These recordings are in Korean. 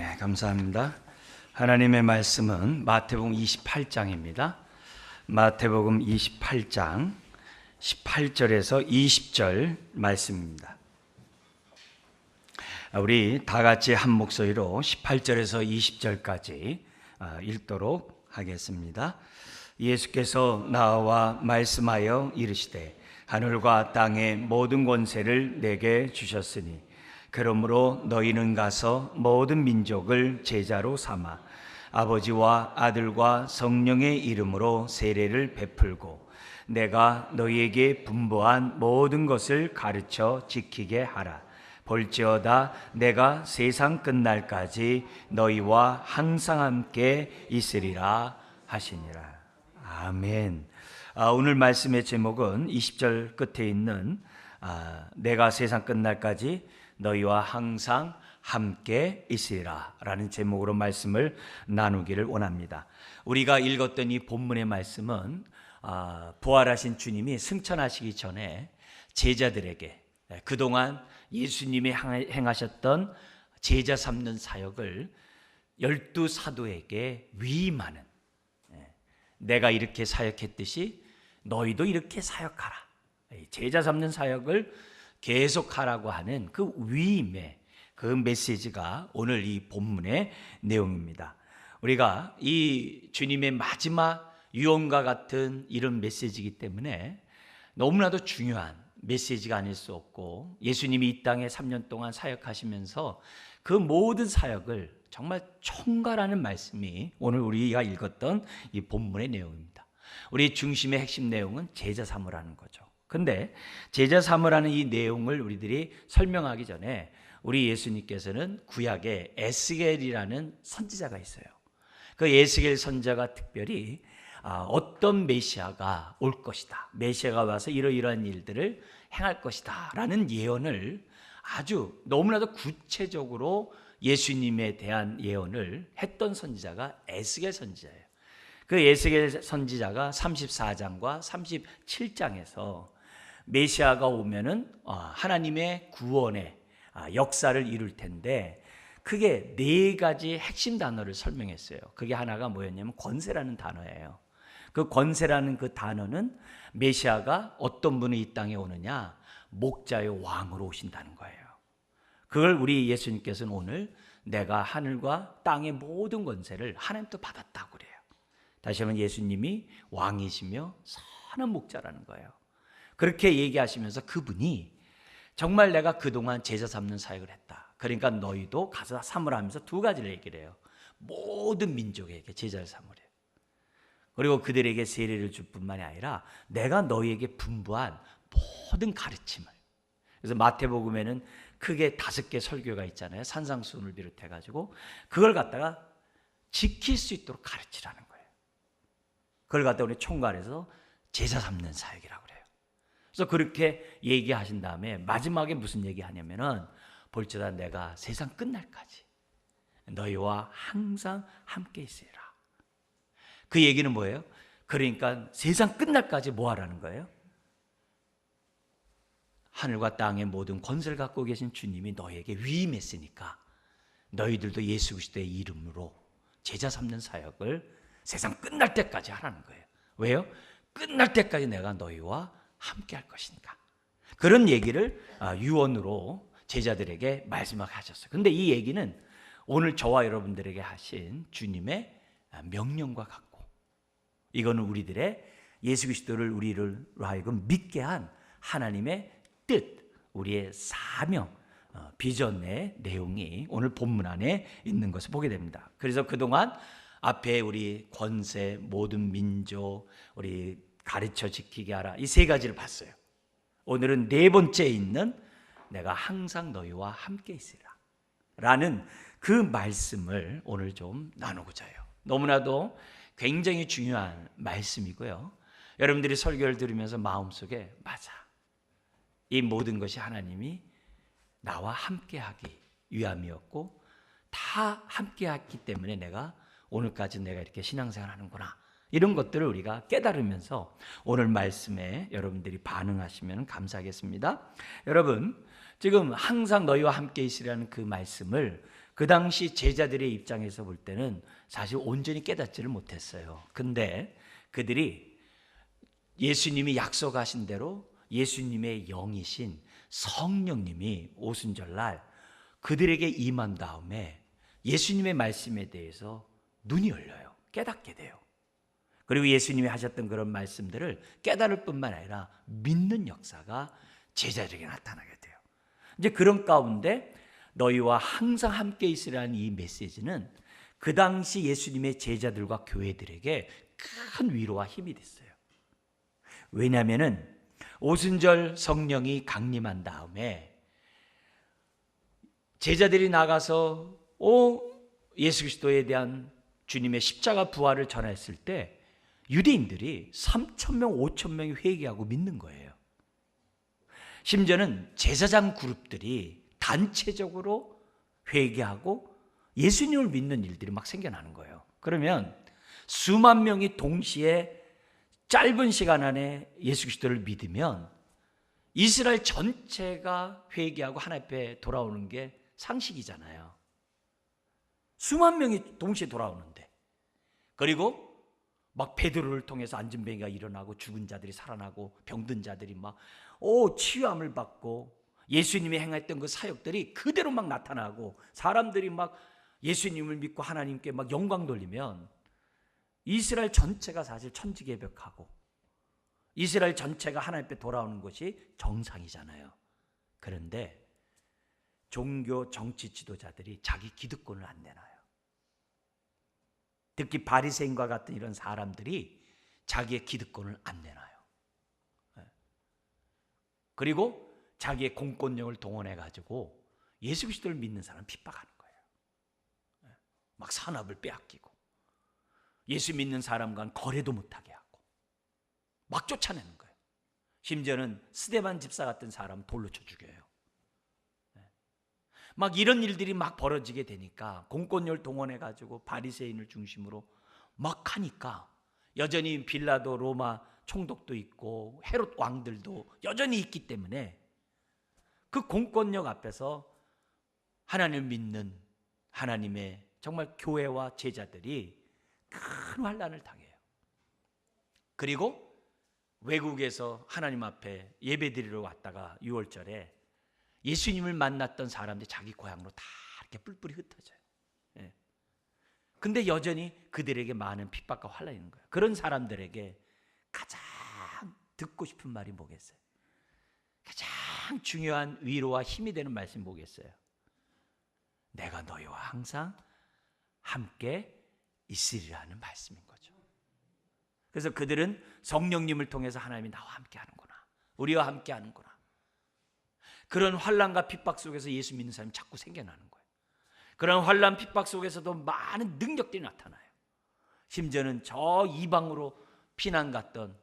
네, 감사합니다. 하나님의 말씀은 마태복음 28장입니다. 마태복음 28장 18절에서 20절 말씀입니다. 우리 다 같이 한 목소리로 18절에서 20절까지 읽도록 하겠습니다. 예수께서 나와 말씀하여 이르시되 하늘과 땅의 모든 권세를 내게 주셨으니 그러므로 너희는 가서 모든 민족을 제자로 삼아 아버지와 아들과 성령의 이름으로 세례를 베풀고 내가 너희에게 분부한 모든 것을 가르쳐 지키게 하라. 볼지어다 내가 세상 끝날까지 너희와 항상 함께 있으리라 하시니라. 아멘. 오늘 말씀의 제목은 20절 끝에 있는 내가 세상 끝날까지 너희와 항상 함께 있으리라 라는 제목으로 말씀을 나누기를 원합니다. 우리가 읽었던 이 본문의 말씀은 부활하신 주님이 승천하시기 전에 제자들에게 그동안 예수님이 행하셨던 제자 삼는 사역을 12사도에게 위임하는, 내가 이렇게 사역했듯이 너희도 이렇게 사역하라, 제자 삼는 사역을 계속하라고 하는 그 위임의 그 메시지가 오늘 이 본문의 내용입니다. 우리가 이 주님의 마지막 유언과 같은 이런 메시지이기 때문에 너무나도 중요한 메시지가 아닐 수 없고, 예수님이 이 땅에 3년 동안 사역하시면서 그 모든 사역을 정말 총괄하는 말씀이 오늘 우리가 읽었던 이 본문의 내용입니다. 우리 중심의 핵심 내용은 제자 삼으라는 거죠. 근데 제자 삼으라는 이 내용을 우리들이 설명하기 전에 우리 예수님께서는 구약에 에스겔이라는 선지자가 있어요. 그 에스겔 선지자가 특별히 어떤 메시아가 올 것이다, 메시아가 와서 이러이러한 일들을 행할 것이다 라는 예언을 아주 너무나도 구체적으로 예수님에 대한 예언을 했던 선지자가 에스겔 선지자예요. 그 에스겔 선지자가 34장과 37장에서 메시아가 오면은 하나님의 구원의 역사를 이룰 텐데, 크게 네 가지 핵심 단어를 설명했어요. 그게 하나가 뭐였냐면 권세라는 단어예요. 그 권세라는 그 단어는 메시아가 어떤 분이 이 땅에 오느냐, 목자의 왕으로 오신다는 거예요. 그걸 우리 예수님께서는 오늘 내가 하늘과 땅의 모든 권세를 하나님도 받았다고 그래요. 다시 한번 예수님이 왕이시며 선한 목자라는 거예요. 그렇게 얘기하시면서 그분이 정말 내가 그동안 제자 삼는 사역을 했다, 그러니까 너희도 가서 삼으라 하면서 두 가지를 얘기를 해요. 모든 민족에게 제자를 삼으래요. 그리고 그들에게 세례를 줄 뿐만이 아니라 내가 너희에게 분부한 모든 가르침을, 그래서 마태복음에는 크게 5개 설교가 있잖아요. 산상수훈을 비롯해 가지고 그걸 갖다가 지킬 수 있도록 가르치라는 거예요. 그걸 갖다 우리 총괄해서 제자 삼는 사역이라고 그래요. 그래서 그렇게 얘기하신 다음에 마지막에 무슨 얘기하냐면은 볼지어다 내가 세상 끝날까지 너희와 항상 함께 있으리라. 그 얘기는 뭐예요? 그러니까 세상 끝날까지 뭐 하라는 거예요? 하늘과 땅의 모든 권세를 갖고 계신 주님이 너희에게 위임했으니까 너희들도 예수 그리스도의 이름으로 제자 삼는 사역을 세상 끝날 때까지 하라는 거예요. 왜요? 끝날 때까지 내가 너희와 함께 할 것이니까. 그런 얘기를 유언으로 제자들에게 말씀하게 하셨어요. 근데 이 얘기는 오늘 저와 여러분들에게 하신 주님의 명령과 같고, 이거는 우리들의 예수 그리스도를 우리를 하여금 믿게 한 하나님의 뜻, 우리의 사명, 비전의 내용이 오늘 본문 안에 있는 것을 보게 됩니다. 그래서 그동안 앞에 우리 권세, 모든 민족, 우리 가르쳐 지키게 하라, 이 3가지를 봤어요. 오늘은 4번째에 있는 내가 항상 너희와 함께 있으리라 라는 그 말씀을 오늘 좀 나누고자 해요. 너무나도 굉장히 중요한 말씀이고요. 여러분들이 설교를 들으면서 마음속에 맞아, 이 모든 것이 하나님이 나와 함께하기 위함이었고 다 함께했기 때문에 내가 오늘까지 내가 이렇게 신앙생활 하는구나, 이런 것들을 우리가 깨달으면서 오늘 말씀에 여러분들이 반응하시면 감사하겠습니다. 여러분, 지금 항상 너희와 함께 있으라는 그 말씀을 그 당시 제자들의 입장에서 볼 때는 사실 온전히 깨닫지를 못했어요. 근데 그들이 예수님이 약속하신 대로 예수님의 영이신 성령님이 오순절날 그들에게 임한 다음에 예수님의 말씀에 대해서 눈이 열려요. 깨닫게 돼요. 그리고 예수님이 하셨던 그런 말씀들을 깨달을 뿐만 아니라 믿는 역사가 제자들에게 나타나게 돼요. 이제 그런 가운데 너희와 항상 함께 있으라는 이 메시지는 그 당시 예수님의 제자들과 교회들에게 큰 위로와 힘이 됐어요. 왜냐하면 오순절 성령이 강림한 다음에 제자들이 나가서 예수 그리스도에 대한 주님의 십자가 부활을 전했을 때 유대인들이 3,000명, 5,000명이 회개하고 믿는 거예요. 심지어는 제사장 그룹들이 단체적으로 회개하고 예수님을 믿는 일들이 막 생겨나는 거예요. 그러면 수만 명이 동시에 짧은 시간 안에 예수 그리스도를 믿으면 이스라엘 전체가 회개하고 하나님 앞에 돌아오는 게 상식이잖아요. 수만 명이 동시에 돌아오는데, 그리고 막 베드로를 통해서 안진뱅이가 일어나고 죽은 자들이 살아나고 병든 자들이 막 치유함을 받고 예수님이 행했던 그 사역들이 그대로 막 나타나고 사람들이 막 예수님을 믿고 하나님께 막 영광 돌리면 이스라엘 전체가 사실 천지개벽하고 이스라엘 전체가 하나님 앞에 돌아오는 것이 정상이잖아요. 그런데 종교 정치 지도자들이 자기 기득권을 안 내놔요. 특히 바리새인과 같은 이런 사람들이 자기의 기득권을 안 내놔요. 그리고 자기의 공권력을 동원해 가지고 예수 그리스도를 믿는 사람 핍박하는 거예요. 막 산업을 빼앗기고 예수 믿는 사람과는 거래도 못하게 하고 막 쫓아내는 거예요. 심지어는 스데반 집사 같은 사람 돌로 쳐 죽여요. 막 이런 일들이 막 벌어지게 되니까 공권력을 동원해 가지고 바리새인을 중심으로 막 하니까 여전히 빌라도 로마 총독도 있고 헤롯 왕들도 여전히 있기 때문에 그 공권력 앞에서 하나님을 믿는 하나님의 정말 교회와 제자들이 큰 환난을 당해요. 그리고 외국에서 하나님 앞에 예배드리러 왔다가 6월절에 예수님을 만났던 사람들이 자기 고향으로 다 이렇게 뿔뿔이 흩어져요. 근데 여전히 그들에게 많은 핍박과 환난이 있는 거예요. 그런 사람들에게 가장 듣고 싶은 말이 뭐겠어요? 가장 중요한 위로와 힘이 되는 말씀이 뭐겠어요? 내가 너희와 항상 함께 있으리라는 말씀인 거죠. 그래서 그들은 성령님을 통해서 하나님이 나와 함께 하는구나, 우리와 함께 하는구나, 그런 환난과 핍박 속에서 예수 믿는 사람이 자꾸 생겨나는 거예요. 그런 환난 핍박 속에서도 많은 능력들이 나타나요. 심지어는 저 이방으로 피난 갔던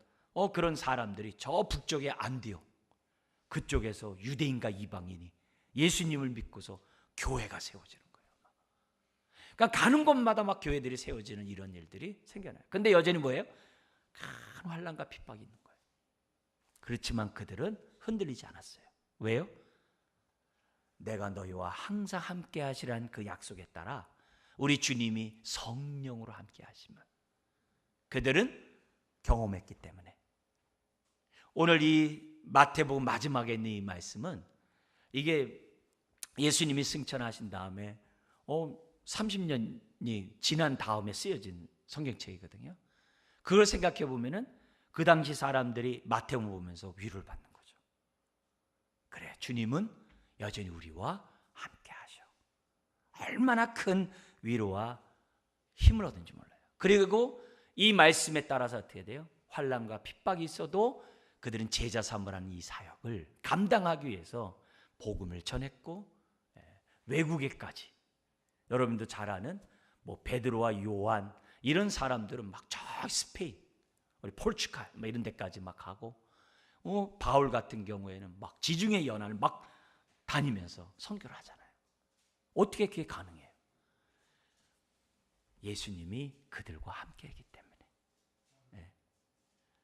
그런 사람들이 저 북쪽의 안디옥 그쪽에서 유대인과 이방인이 예수님을 믿고서 교회가 세워지는 거예요. 그러니까 가는 곳마다 막 교회들이 세워지는 이런 일들이 생겨나요. 근데 여전히 뭐예요? 큰 환난과 핍박이 있는 거예요. 그렇지만 그들은 흔들리지 않았어요. 왜요? 내가 너희와 항상 함께 하시라는 그 약속에 따라 우리 주님이 성령으로 함께 하심을 그들은 경험했기 때문에 오늘 이 마태복음 마지막에 있는 이 말씀은 이게 예수님이 승천하신 다음에 30년이 지난 다음에 쓰여진 성경책이거든요. 그걸 생각해 보면은 그 당시 사람들이 마태복음 보면서 위로를 받는 거죠. 그래, 주님은 여전히 우리와 함께 하셔. 얼마나 큰 위로와 힘을 얻은지 몰라요. 그리고 이 말씀에 따라서 어떻게 돼요? 환난과 핍박이 있어도 그들은 제자 삼으라는 이 사역을 감당하기 위해서 복음을 전했고 외국에까지, 여러분도 잘 아는 뭐 베드로와 요한 이런 사람들은 막 저 스페인, 우리 포르투갈 뭐 이런 데까지 막 가고 바울 같은 경우에는 막 지중해 연안을 막 다니면서 선교를 하잖아요. 어떻게 그게 가능해요? 예수님이 그들과 함께했기 때문에.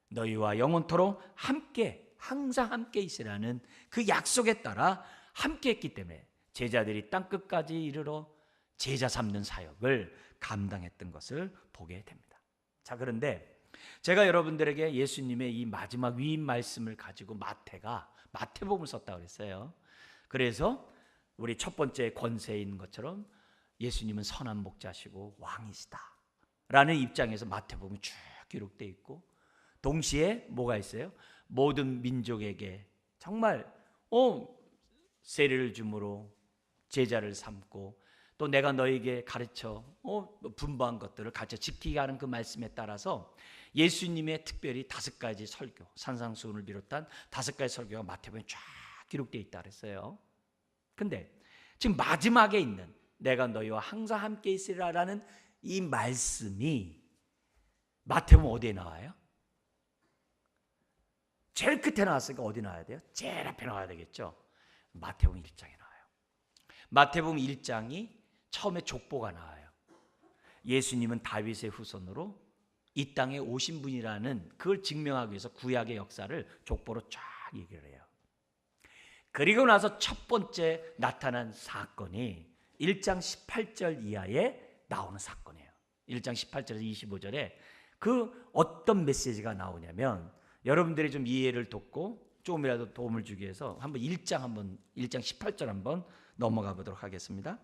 너희와 영원토록 함께, 항상 함께 있으라는 그 약속에 따라 함께했기 때문에 제자들이 땅끝까지 이르러 제자 삼는 사역을 감당했던 것을 보게 됩니다. 자, 그런데 제가 여러분들에게 예수님의 이 마지막 위임 말씀을 가지고 마태복음을 썼다고 그랬어요. 그래서 우리 첫 번째 권세인 것처럼 예수님은 선한 목자시고 왕이시다 라는 입장에서 마태복음이 쭉 기록되어 있고, 동시에 뭐가 있어요? 모든 민족에게 정말 세례를 줌으로 제자를 삼고, 또 내가 너에게 가르쳐 분부한 것들을 가르쳐 지키게 하는 그 말씀에 따라서 예수님의 특별히 5가지 설교, 산상수훈을 비롯한 5가지 설교가 마태복음에 쫙 기록되어 있다 그랬어요. 근데 지금 마지막에 있는 내가 너희와 항상 함께 있으리라라는 이 말씀이 마태복음 어디에 나와요? 제일 끝에 나왔으니까 어디 나와야 돼요? 제일 앞에 나와야 되겠죠. 마태복음 1장에 나와요. 마태복음 1장이 처음에 족보가 나와요. 예수님은 다윗의 후손으로 이 땅에 오신 분이라는 그걸 증명하기 위해서 구약의 역사를 족보로 쫙 얘기를 해요. 그리고 나서 첫 번째 나타난 사건이 1장 18절 이하에 나오는 사건이에요. 1장 18절에서 25절에 그 어떤 메시지가 나오냐면, 여러분들이 좀 이해를 돕고 조금이라도 도움을 주기 위해서 한번 1장 18절 한번 넘어가 보도록 하겠습니다.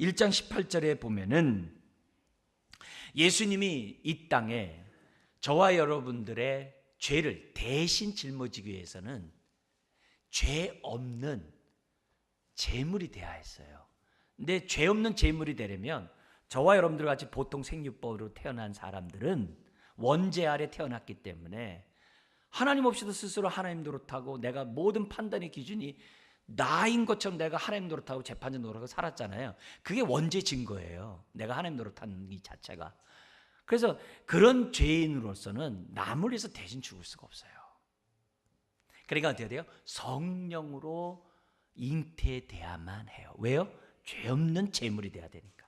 1장 18절에 보면은 예수님이 이 땅에 저와 여러분들의 죄를 대신 짊어지기 위해서는 죄 없는 제물이 되어야 했어요. 근데 죄 없는 제물이 되려면 저와 여러분들 같이 보통 생육법으로 태어난 사람들은 원죄 아래 태어났기 때문에 하나님 없이도 스스로 하나님 노릇하고, 내가 모든 판단의 기준이 나인 것처럼 내가 하나님 노릇하고 재판장 노릇하고 살았잖아요. 그게 원죄 증거예요. 내가 하나님 노릇하는 이 자체가. 그래서 그런 죄인으로서는 남을 위해서 대신 죽을 수가 없어요. 그러니까 어떻게 돼요? 성령으로 잉태돼야만 해요. 왜요? 죄 없는 제물이 돼야 되니까.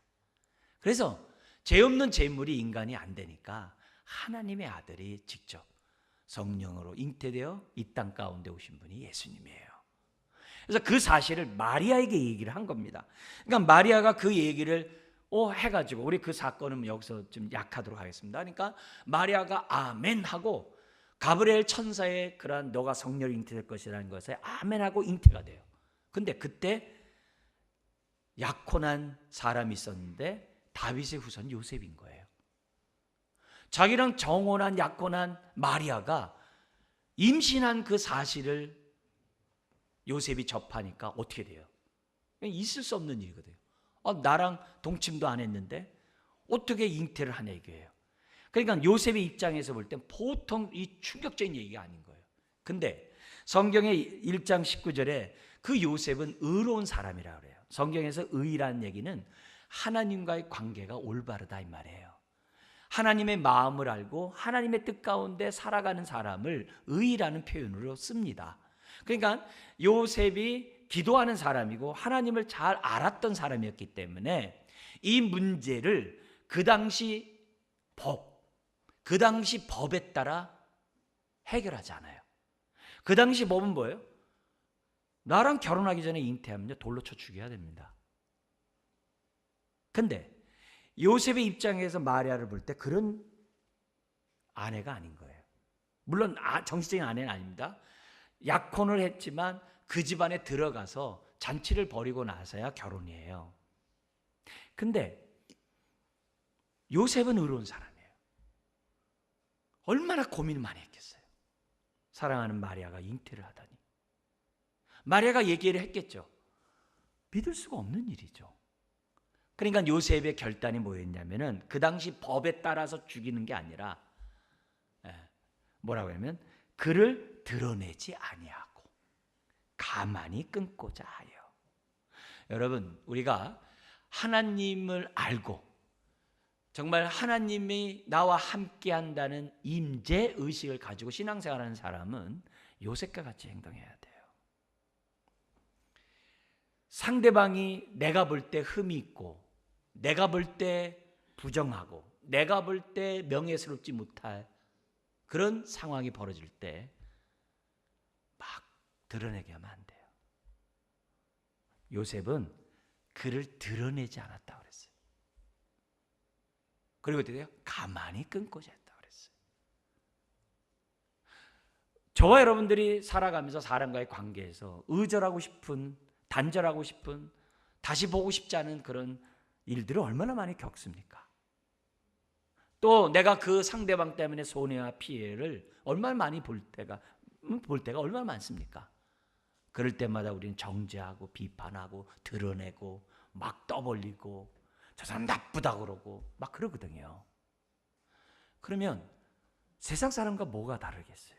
그래서 죄 없는 제물이 인간이 안 되니까 하나님의 아들이 직접 성령으로 잉태되어 이 땅 가운데 오신 분이 예수님이에요. 그래서 그 사실을 마리아에게 얘기를 한 겁니다. 그러니까 마리아가 그 얘기를 해가지고, 우리 그 사건은 여기서 좀 약하도록 하겠습니다. 그러니까 마리아가 아멘 하고 가브리엘 천사의 그러한 너가 성령으로 잉태될 것이라는 것에 아멘 하고 잉태가 돼요. 근데 그때 약혼한 사람이 있었는데 다윗의 후손 요셉인 거예요. 자기랑 정혼한 약혼한 마리아가 임신한 그 사실을 요셉이 접하니까 어떻게 돼요? 있을 수 없는 일이거든요. 나랑 동침도 안 했는데 어떻게 잉태를 하냐 이거예요. 그러니까 요셉의 입장에서 볼 땐 보통 이 충격적인 얘기가 아닌 거예요. 근데 성경의 1장 19절에 그 요셉은 의로운 사람이라고 그래요. 성경에서 의라는 얘기는 하나님과의 관계가 올바르다 이 말이에요. 하나님의 마음을 알고 하나님의 뜻 가운데 살아가는 사람을 의라는 표현으로 씁니다. 그러니까 요셉이 기도하는 사람이고 하나님을 잘 알았던 사람이었기 때문에 이 문제를 그 당시 법에 따라 해결하지 않아요. 그 당시 법은 뭐예요? 나랑 결혼하기 전에 잉태하면요 돌로 쳐 죽여야 됩니다. 근데 요셉의 입장에서 마리아를 볼 때 그런 아내가 아닌 거예요. 물론 정식적인 아내는 아닙니다. 약혼을 했지만 그 집안에 들어가서 잔치를 벌이고 나서야 결혼이에요. 근데 요셉은 의로운 사람이에요. 얼마나 고민을 많이 했겠어요. 사랑하는 마리아가 잉태를 하다니. 마리아가 얘기를 했겠죠. 믿을 수가 없는 일이죠. 그러니까 요셉의 결단이 뭐였냐면은 그 당시 법에 따라서 죽이는 게 아니라 뭐라고 하냐면 그를 드러내지 아니하고 가만히 끊고자 하여. 여러분, 우리가 하나님을 알고 정말 하나님이 나와 함께 한다는 임재 의식을 가지고 신앙생활하는 사람은 요셉과 같이 행동해야 돼요. 상대방이 내가 볼 때 흠이 있고 내가 볼 때 부정하고 내가 볼 때 명예스럽지 못할 그런 상황이 벌어질 때 막 드러내게 하면 안 돼요. 요셉은 그를 드러내지 않았다고 그랬어요. 그리고 어떻게 돼요? 가만히 끊고자 했다 그랬어요. 저와 여러분들이 살아가면서 사람과의 관계에서 의절하고 싶은, 단절하고 싶은, 다시 보고 싶지 않은 그런 일들을 얼마나 많이 겪습니까? 또 내가 그 상대방 때문에 손해와 피해를 얼마나 많이 볼 때가 얼마나 많습니까? 그럴 때마다 우리는 정죄하고 비판하고 드러내고 막 떠벌리고 저 사람 나쁘다 그러고 막 그러거든요. 그러면 세상 사람과 뭐가 다르겠어요?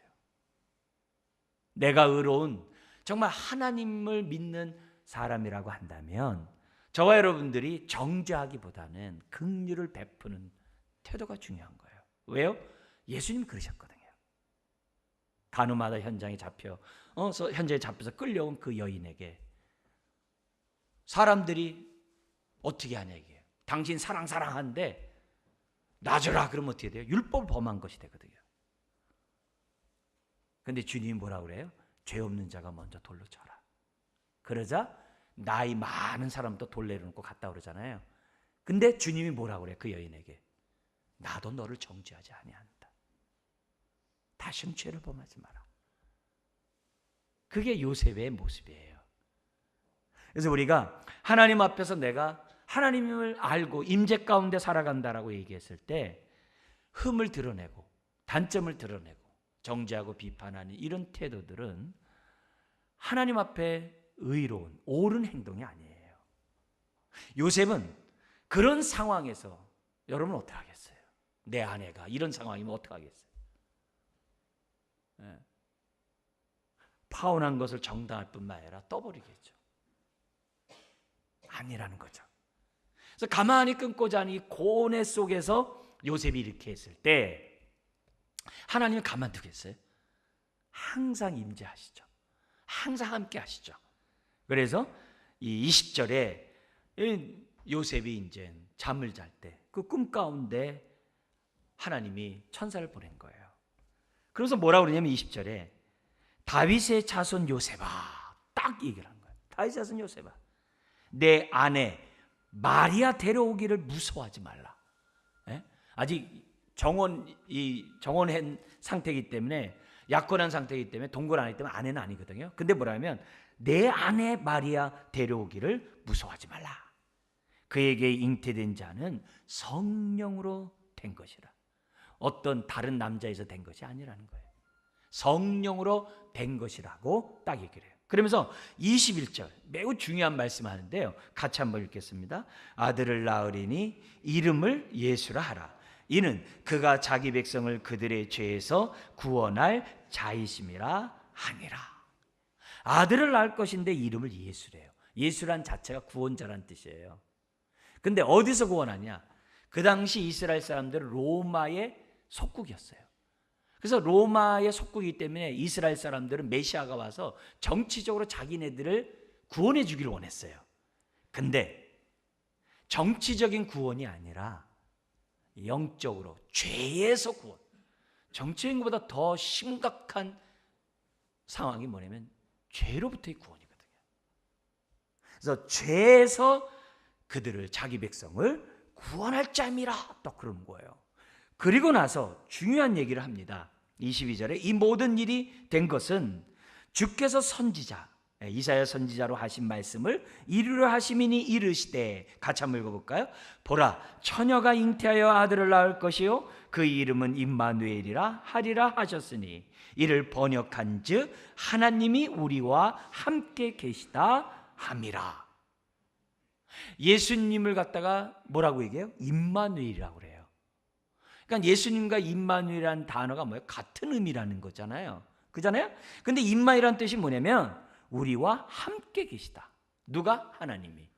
내가 의로운 정말 하나님을 믿는 사람이라고 한다면 저와 여러분들이 정죄하기보다는 긍휼을 베푸는 태도가 중요한 거예요. 왜요? 예수님 그러셨거든요. 간호마다 현장에 잡혀서 끌려온 그 여인에게 사람들이 어떻게 하냐 이게요. 당신 사랑하는데 놔줘라 그러면 어떻게 돼요? 율법을 범한 것이 되거든요. 근데 주님이 뭐라고 그래요? 죄 없는 자가 먼저 돌로 쳐라. 그러자 나이 많은 사람도 돌 내려놓고 갔다 그러잖아요. 근데 주님이 뭐라고 그래요? 그 여인에게 나도 너를 정죄하지 아니한다. 다시는 죄를 범하지 마라. 그게 요셉의 모습이에요. 그래서 우리가 하나님 앞에서 내가 하나님을 알고 임재 가운데 살아간다라고 얘기했을 때 흠을 드러내고 단점을 드러내고 정죄하고 비판하는 이런 태도들은 하나님 앞에 의로운 옳은 행동이 아니에요. 요셉은 그런 상황에서 여러분 어떻게 하겠어요? 내 아내가 이런 상황이면 어떻게 하겠어요? 파혼한 것을 정당할 뿐만 아니라 떠버리겠죠. 아니라는 거죠. 그래서 가만히 끊고자 하는 이 고뇌 속에서 요셉이 이렇게 했을 때 하나님은 가만두겠어요? 항상 임재하시죠. 항상 함께 하시죠. 그래서 이 20절에 요셉이 이제 잠을 잘 때 그 꿈 가운데 하나님이 천사를 보낸 거예요. 그래서 뭐라고 그러냐면 20절에 다윗의 자손 요셉아 딱 얘기를 한 거예요. 다윗의 자손 요셉아 내 아내 마리아 데려오기를 무서워하지 말라. 아직 정혼한 상태이기 때문에 약혼한 상태이기 때문에 동거를 안 했기 때문에 아내는 아니거든요. 근데 뭐라면 내 아내 마리아 데려오기를 무서워하지 말라. 그에게 잉태된 자는 성령으로 된 것이라. 어떤 다른 남자에서 된 것이 아니라는 거예요. 성령으로 된 것이라고 딱 얘기를 해요. 그러면서 21절 매우 중요한 말씀하는데요. 같이 한번 읽겠습니다. 아들을 낳으리니 이름을 예수라 하라. 이는 그가 자기 백성을 그들의 죄에서 구원할 자이심이라 하니라. 아들을 낳을 것인데 이름을 예수래요. 예수란 자체가 구원자란 뜻이에요. 근데 어디서 구원하냐? 그 당시 이스라엘 사람들은 로마의 속국이었어요. 그래서 로마의 속국이기 때문에 이스라엘 사람들은 메시아가 와서 정치적으로 자기네들을 구원해 주기를 원했어요. 근데 정치적인 구원이 아니라 영적으로 죄에서 구원. 정치적인 것보다 더 심각한 상황이 뭐냐면 죄로부터의 구원이거든요. 그래서 죄에서 그들을 자기 백성을 구원할 자임이라 또 그러는 거예요. 그리고 나서 중요한 얘기를 합니다. 22절에 이 모든 일이 된 것은 주께서 선지자 이사야 선지자로 하신 말씀을 이루려 하심이니 이르시되 같이 한번 읽어볼까요? 보라 처녀가 잉태하여 아들을 낳을 것이요 그 이름은 임마누엘이라 하리라 하셨으니 이를 번역한즉 하나님이 우리와 함께 계시다 함이라. 예수님을 갖다가 뭐라고 얘기해요? 임마누엘이라고 그래요. 그러니까 예수님과 임마누엘이라는 단어가 뭐예요? 같은 의미라는 거잖아요. 그잖아요? 근데 임마누엘이라는 뜻이 뭐냐면 우리와 함께 계시다. 누가? 하나님이.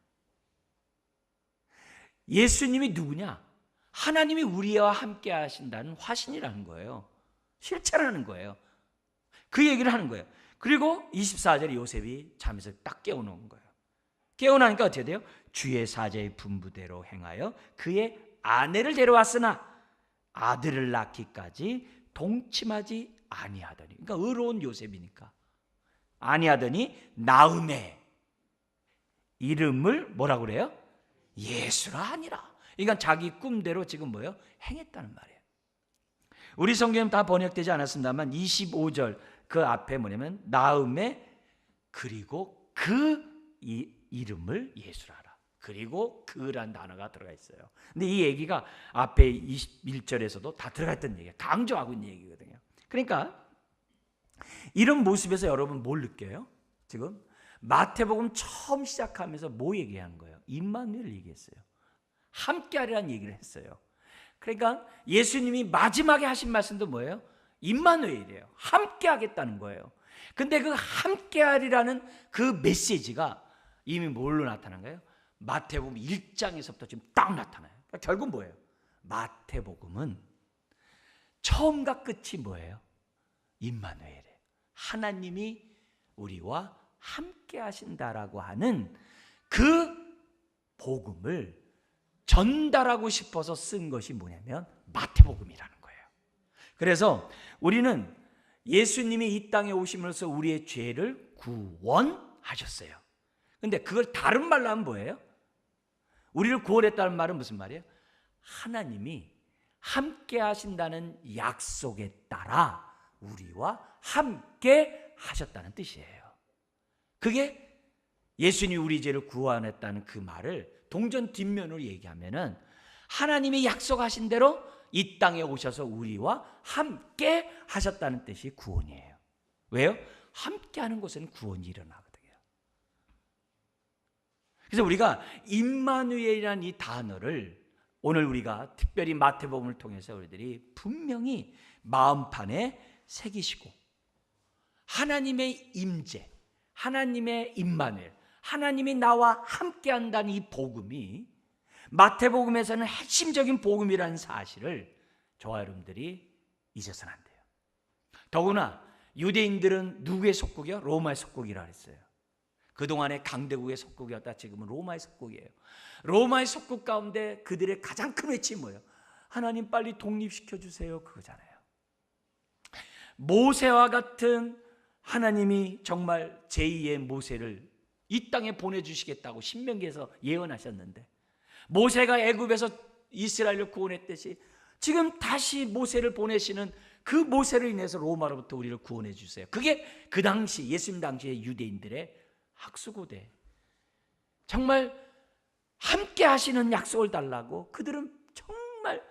예수님이 누구냐? 하나님이 우리와 함께 하신다는 화신이라는 거예요. 실체라는 거예요. 그 얘기를 하는 거예요. 그리고 24절에 요셉이 잠에서 딱 깨어놓은 거예요. 깨어나니까 어떻게 돼요? 주의 사자의 분부대로 행하여 그의 아내를 데려왔으나 아들을 낳기까지 동침하지 아니하더니. 그러니까 의로운 요셉이니까 아니하더니 나음의 이름을 뭐라고 그래요? 예수라 하니라. 그러니까 자기 꿈대로 지금 뭐예요? 행했다는 말이에요. 우리 성경은 다 번역되지 않았습니다만 25절 그 앞에 뭐냐면 나음에 그리고 그 이름을 예수라 하라. 그리고 그란 단어가 들어가 있어요. 근데 이 얘기가 앞에 21절에서도 다 들어가 있던 얘기예요. 강조하고 있는 얘기거든요. 그러니까 이런 모습에서 여러분 뭘 느껴요? 지금 마태복음 처음 시작하면서 뭐 얘기하는 거예요? 임마누엘 얘기했어요. 함께하리라는 얘기를 했어요. 그러니까 예수님이 마지막에 하신 말씀도 뭐예요? 임마누엘이에요. 함께하겠다는 거예요. 근데 그 함께하리라는 그 메시지가 이미 뭘로 나타난 거예요? 마태복음 1장에서부터 지금 딱 나타나요. 그러니까 결국 뭐예요? 마태복음은 처음과 끝이 뭐예요? 임마누엘이에요. 하나님이 우리와 함께 하신다라고 하는 그 복음을 전달하고 싶어서 쓴 것이 뭐냐면 마태복음이라는 거예요. 그래서 우리는 예수님이 이 땅에 오심으로써 우리의 죄를 구원하셨어요. 근데 그걸 다른 말로 하면 뭐예요? 우리를 구원했다는 말은 무슨 말이에요? 하나님이 함께 하신다는 약속에 따라 우리와 함께 하셨다는 뜻이에요. 그게 예수님이 우리 죄를 구원했다는 그 말을 동전 뒷면으로 얘기하면은 하나님이 약속하신 대로 이 땅에 오셔서 우리와 함께 하셨다는 뜻이 구원이에요. 왜요? 함께 하는 곳에는 구원이 일어나거든요. 그래서 우리가 임마누엘이라는 이 단어를 오늘 우리가 특별히 마태복음을 통해서 우리들이 분명히 마음판에 새기시고 하나님의 임재, 하나님의 임마누엘, 하나님이 나와 함께한다는 이 복음이 마태복음에서는 핵심적인 복음이라는 사실을 저와 여러분들이 잊어서는 안 돼요. 더구나 유대인들은 누구의 속국이요? 로마의 속국이라 했어요. 그동안의 강대국의 속국이었다 지금은 로마의 속국이에요. 로마의 속국 가운데 그들의 가장 큰 외침이 뭐예요? 하나님 빨리 독립시켜주세요, 그거잖아요. 모세와 같은 하나님이 정말 제2의 모세를 이 땅에 보내주시겠다고 신명기에서 예언하셨는데 모세가 애굽에서 이스라엘을 구원했듯이 지금 다시 모세를 보내시는 그 모세를 인해서 로마로부터 우리를 구원해 주세요. 그게 그 당시 예수님 당시의 유대인들의 학수고대, 정말 함께 하시는 약속을 달라고 그들은 정말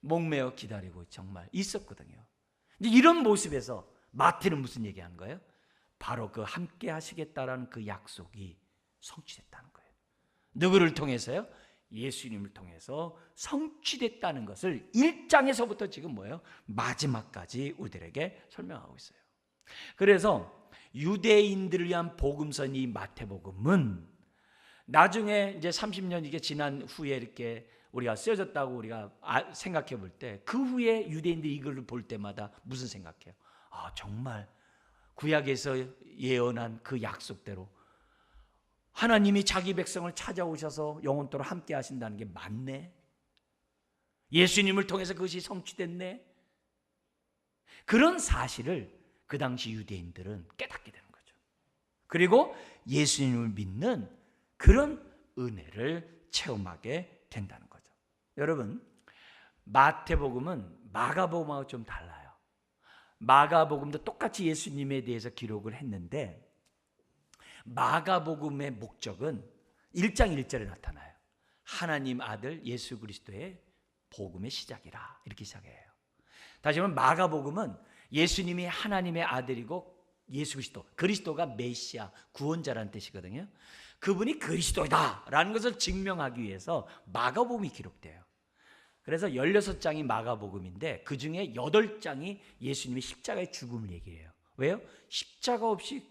목매어 기다리고 정말 있었거든요. 근데 이런 모습에서 마태는 무슨 얘기하는 거예요? 바로 그 함께 하시겠다라는 그 약속이 성취됐다는 거예요. 누구를 통해서요? 예수님을 통해서 성취됐다는 것을 1장에서부터 지금 뭐예요? 마지막까지 우리들에게 설명하고 있어요. 그래서 유대인들을 위한 복음서인 이 마태복음은 나중에 이제 30년 이게 지난 후에 이렇게 우리가 쓰여졌다고 우리가 생각해 볼 때 그 후에 유대인들이 이걸 볼 때마다 무슨 생각해요? 아, 정말 구약에서 예언한 그 약속대로 하나님이 자기 백성을 찾아오셔서 영원토록 함께 하신다는 게 맞네. 예수님을 통해서 그것이 성취됐네. 그런 사실을 그 당시 유대인들은 깨닫게 되는 거죠. 그리고 예수님을 믿는 그런 은혜를 체험하게 된다는 거죠. 여러분, 마태복음은 마가복음하고 좀 달라요. 마가복음도 똑같이 예수님에 대해서 기록을 했는데 마가복음의 목적은 1장 1절에 나타나요. 하나님 아들 예수 그리스도의 복음의 시작이라, 이렇게 시작해요. 다시 말하면 마가복음은 예수님이 하나님의 아들이고 예수 그리스도, 그리스도가 메시아, 구원자라는 뜻이거든요. 그분이 그리스도이다라는 것을 증명하기 위해서 마가복음이 기록돼요. 그래서 16장이 마가복음인데 그 중에 8장이 예수님의 십자가의 죽음을 얘기해요. 왜요? 십자가 없이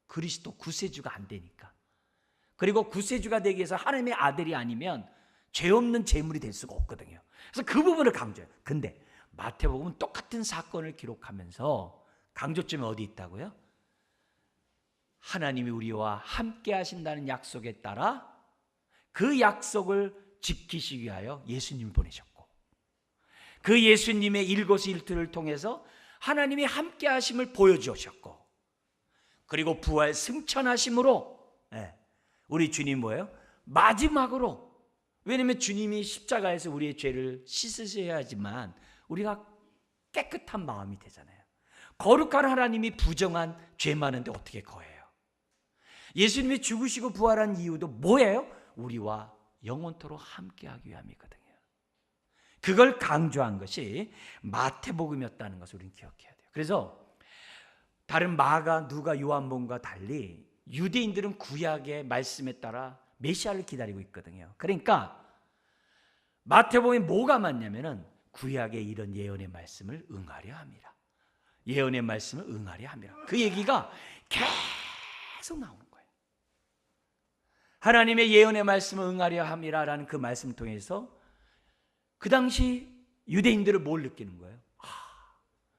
그리스도 구세주가 안 되니까. 그리고 구세주가 되기 위해서 하나님의 아들이 아니면 죄 없는 제물이 될 수가 없거든요. 그래서 그 부분을 강조해요. 근데 마태복음은 똑같은 사건을 기록하면서 강조점이 어디 있다고요? 하나님이 우리와 함께 하신다는 약속에 따라 그 약속을 지키시기 위하여 예수님을 보내셨고 그 예수님의 일거수일투를 통해서 하나님이 함께 하심을 보여주셨고 그리고 부활 승천하심으로 우리 주님 뭐예요? 마지막으로 왜냐하면 주님이 십자가에서 우리의 죄를 씻으셔야 하지만 우리가 깨끗한 마음이 되잖아요. 거룩한 하나님이 부정한 죄 많은데 어떻게 거해요? 예수님이 죽으시고 부활한 이유도 뭐예요? 우리와 영원토록 함께하기 위함이거든요. 그걸 강조한 것이 마태복음이었다는 것을 우리는 기억해야 돼요. 그래서 다른 마가, 누가, 요한복음과 달리 유대인들은 구약의 말씀에 따라 메시아를 기다리고 있거든요. 그러니까 마태복음에 뭐가 맞냐면은 구약의 이런 예언의 말씀을 응하려 함이라. 예언의 말씀을 응하려 함이라. 그 얘기가 계속 나오는 거예요. 하나님의 예언의 말씀을 응하려 함이라라는 그 말씀 통해서 그 당시 유대인들을 뭘 느끼는 거예요?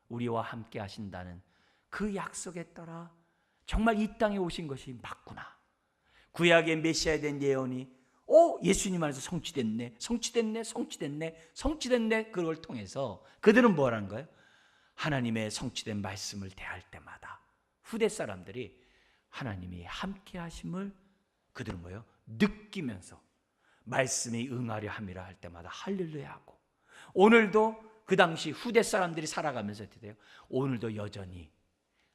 우리와 함께 하신다는 그 약속에 따라 정말 이 땅에 오신 것이 맞구나. 구약의 메시아에 대한 예언이 예수님 안에서 성취됐네. 그걸 통해서 그들은 뭐라는 거예요? 하나님의 성취된 말씀을 대할 때마다 후대 사람들이 하나님이 함께 하심을 그들은 뭐예요? 느끼면서 말씀이 응하려 함이라 할 때마다 할렐루야 하고, 오늘도 그 당시 후대 사람들이 살아가면서 어떻게 돼요? 오늘도 여전히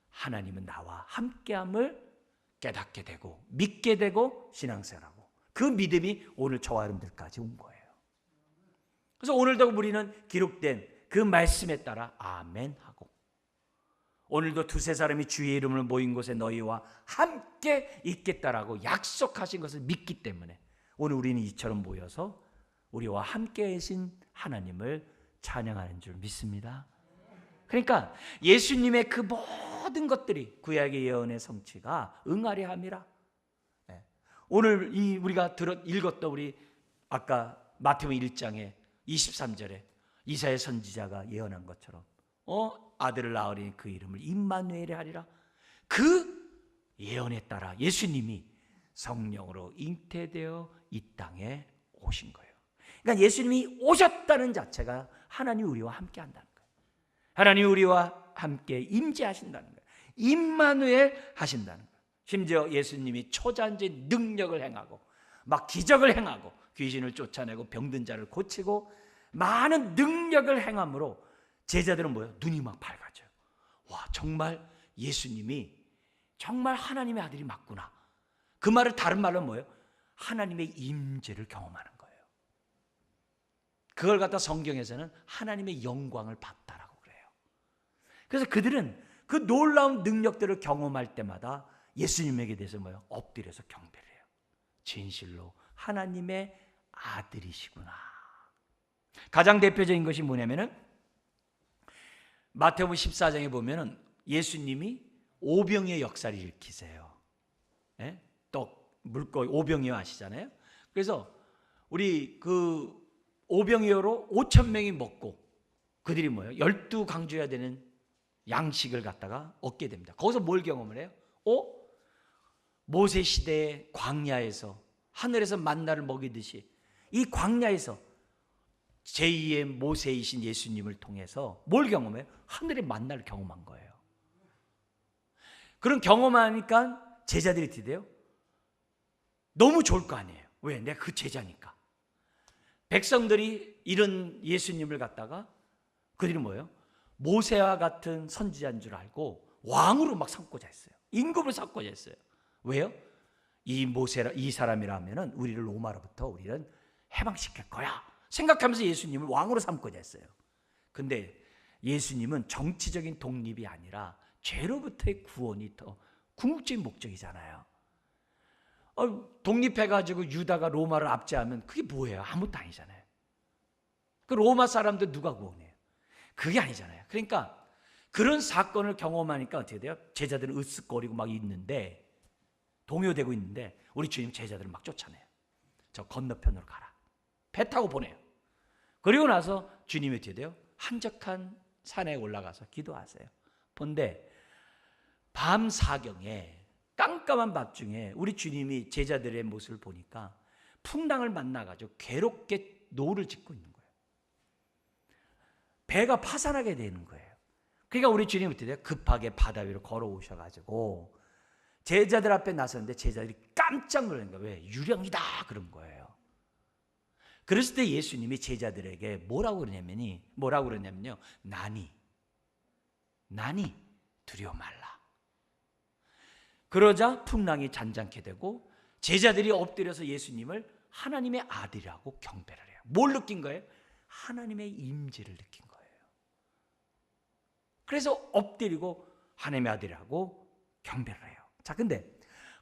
하나님은 나와 함께함을 깨닫게 되고 믿게 되고 신앙생활하고, 그 믿음이 오늘 저와 여러분들까지 온 거예요. 그래서 오늘도 우리는 기록된 그 말씀에 따라 아멘 하고, 오늘도 두세 사람이 주의 이름을 모인 곳에 너희와 함께 있겠다라고 약속하신 것을 믿기 때문에 오늘 우리는 이처럼 모여서 우리와 함께 계신 하나님을 찬양하는 줄 믿습니다. 그러니까 예수님의 그 모든 것들이 구약의 예언의 성취가 응하려 함이라. 오늘 우리가 읽었던 우리 아까 마태복음 1장에 23절에 이사야 선지자가 예언한 것처럼 아들을 낳으리니 그 이름을 임마누엘이 하리라. 그 예언에 따라 예수님이 성령으로 잉태되어 이 땅에 오신 거예요. 그러니까 예수님이 오셨다는 자체가 하나님이 우리와 함께 한다는 거예요. 하나님이 우리와 함께 임재하신다는 거예요. 임마누엘 하신다는 거예요. 심지어 예수님이 초자연적인 능력을 행하고 막 기적을 행하고 귀신을 쫓아내고 병든 자를 고치고 많은 능력을 행함으로 제자들은 뭐예요? 눈이 막 밝아져요. 와, 정말 예수님이 정말 하나님의 아들이 맞구나. 그 말을 다른 말로 뭐예요? 하나님의 임재를 경험하는 거예요. 그걸 갖다 성경에서는 하나님의 영광을 봤다라고 그래요. 그래서 그들은 그 놀라운 능력들을 경험할 때마다 예수님에게 대해서 뭐예요? 엎드려서 경배를 해요. 진실로 하나님의 아들이시구나. 가장 대표적인 것이 뭐냐면은 마태복음 14장에 보면은 예수님이 오병이의 역사를 일으키세요. 떡, 물고기, 오병이어 아시잖아요. 그래서 우리 그 오병이어로 5,000명이 먹고 그들이 뭐예요? 12강조해야 되는 양식을 갖다가 얻게 됩니다. 거기서 뭘 경험을 해요? 모세 시대의 광야에서 하늘에서 만나를 먹이듯이 이 광야에서 제2의 모세이신 예수님을 통해서 뭘 경험해요? 하늘의 만나를 경험한 거예요. 그런 경험하니까 제자들이 어떻게 돼요? 너무 좋을 거 아니에요. 왜? 내가 그 제자니까. 백성들이 이런 예수님을 갖다가 그들이 뭐예요? 모세와 같은 선지자인 줄 알고 왕으로 막 삼고자 했어요. 임금을 삼고자 했어요. 왜요? 이 사람이라면은 우리를 로마로부터 우리는 해방시킬 거야 생각하면서 예수님을 왕으로 삼고자 했어요. 근데 예수님은 정치적인 독립이 아니라 죄로부터의 구원이 더 궁극적인 목적이잖아요. 독립해가지고 유다가 로마를 압제하면 그게 뭐예요? 아무것도 아니잖아요. 그 로마 사람들 누가 구원해요? 그게 아니잖아요. 그러니까 그런 사건을 경험하니까 어떻게 돼요? 제자들은 으쓱거리고 막 있는데, 동요되고 있는데 우리 주님 제자들은 막 쫓아내요. 저 건너편으로 가라. 배 타고 보내요. 그리고 나서 주님이 어떻게 돼요? 한적한 산에 올라가서 기도하세요. 본데 밤 사경에 깜깜한 밤 중에 우리 주님이 제자들의 모습을 보니까 풍랑을 만나가지고 괴롭게 노를 짓고 있는 거예요. 배가 파산하게 되는 거예요. 그러니까 우리 주님이 어떻게 돼요? 급하게 바다 위로 걸어오셔가지고 제자들 앞에 나섰는데 제자들이 깜짝 놀란 거예요. 왜? 유령이다 그런 거예요. 그랬을 때 예수님이 제자들에게 뭐라고 그러냐면요. 나니 두려워 말라. 그러자 풍랑이 잔잔케 되고 제자들이 엎드려서 예수님을 하나님의 아들이라고 경배를 해요. 뭘 느낀 거예요? 하나님의 임재를 느낀 거예요. 그래서 엎드리고 하나님의 아들이라고 경배를 해요. 자, 근데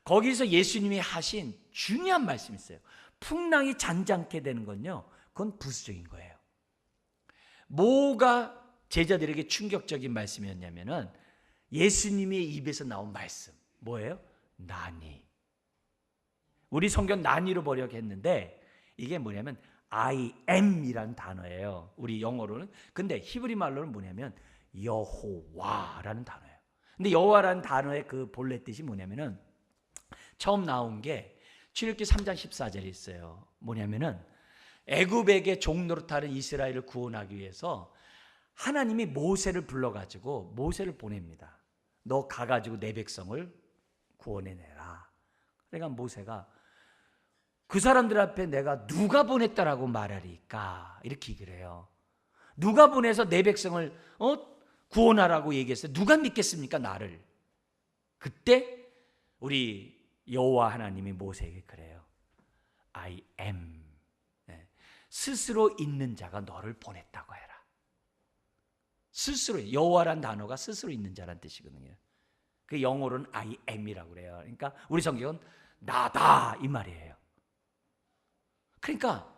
거기서 예수님이 하신 중요한 말씀이 있어요. 풍랑이 잔잔케 되는 건요, 그건 부수적인 거예요. 뭐가 제자들에게 충격적인 말씀이었냐면은 예수님의 입에서 나온 말씀 뭐예요? 나니. 우리 성경 나니로 번역했는데 이게 뭐냐면 I am이라는 단어예요. 우리 영어로는. 근데 히브리 말로는 뭐냐면 여호와라는 단어예요. 근데 여호와라는 단어의 그 본래 뜻이 뭐냐면은 처음 나온 게 출애굽기 3장 14절에 있어요. 뭐냐면은 애굽에게 종노릇하는 이스라엘을 구원하기 위해서 하나님이 모세를 불러가지고 모세를 보냅니다. 너 가가지고 내 백성을 구원해내라. 그러니까 모세가 그 사람들 앞에 내가 누가 보냈다라고 말하리까 이렇게 얘기를 해요. 누가 보내서 내 백성을 구원하라고 얘기했어요. 누가 믿겠습니까 나를? 그때 우리 여호와 하나님이 모세에게 그래요. I am. 스스로 있는 자가 너를 보냈다고 해라. 스스로, 여호와란 단어가 스스로 있는 자란 뜻이거든요. 그 영어로는 I am이라고 그래요. 그러니까 우리 성경은 나다 이 말이에요. 그러니까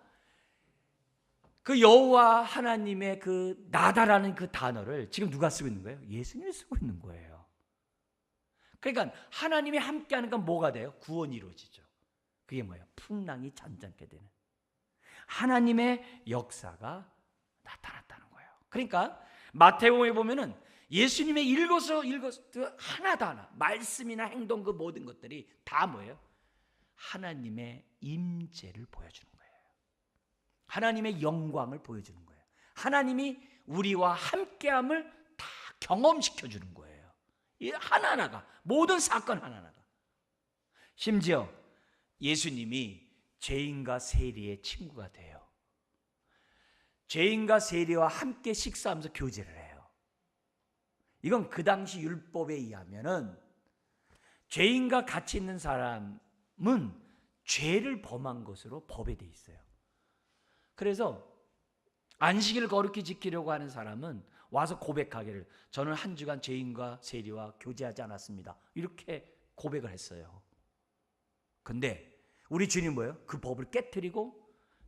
그 여호와 하나님의 그 나다라는 그 단어를 지금 누가 쓰고 있는 거예요? 예수님이 쓰고 있는 거예요. 그러니까 하나님이 함께하는 건 뭐가 돼요? 구원이 이루어지죠. 그게 뭐예요? 풍랑이 잔잔케 되는 하나님의 역사가 나타났다는 거예요. 그러니까 마태복음에 보면은 예수님의 일거수 하나 말씀이나 행동 그 모든 것들이 다 뭐예요? 하나님의 임재를 보여주는 거예요. 하나님의 영광을 보여주는 거예요. 하나님이 우리와 함께함을 다 경험시켜 주는 거예요. 이 하나하나가, 모든 사건 하나하나가. 심지어 예수님이 죄인과 세리의 친구가 돼요. 죄인과 세리와 함께 식사하면서 교제를 해요. 이건 그 당시 율법에 의하면은 죄인과 같이 있는 사람은 죄를 범한 것으로 법에 돼 있어요. 그래서 안식일을 거룩히 지키려고 하는 사람은 와서 고백하기를 저는 한 주간 죄인과 세리와 교제하지 않았습니다. 이렇게 고백을 했어요. 근데 우리 주님 뭐예요? 그 법을 깨트리고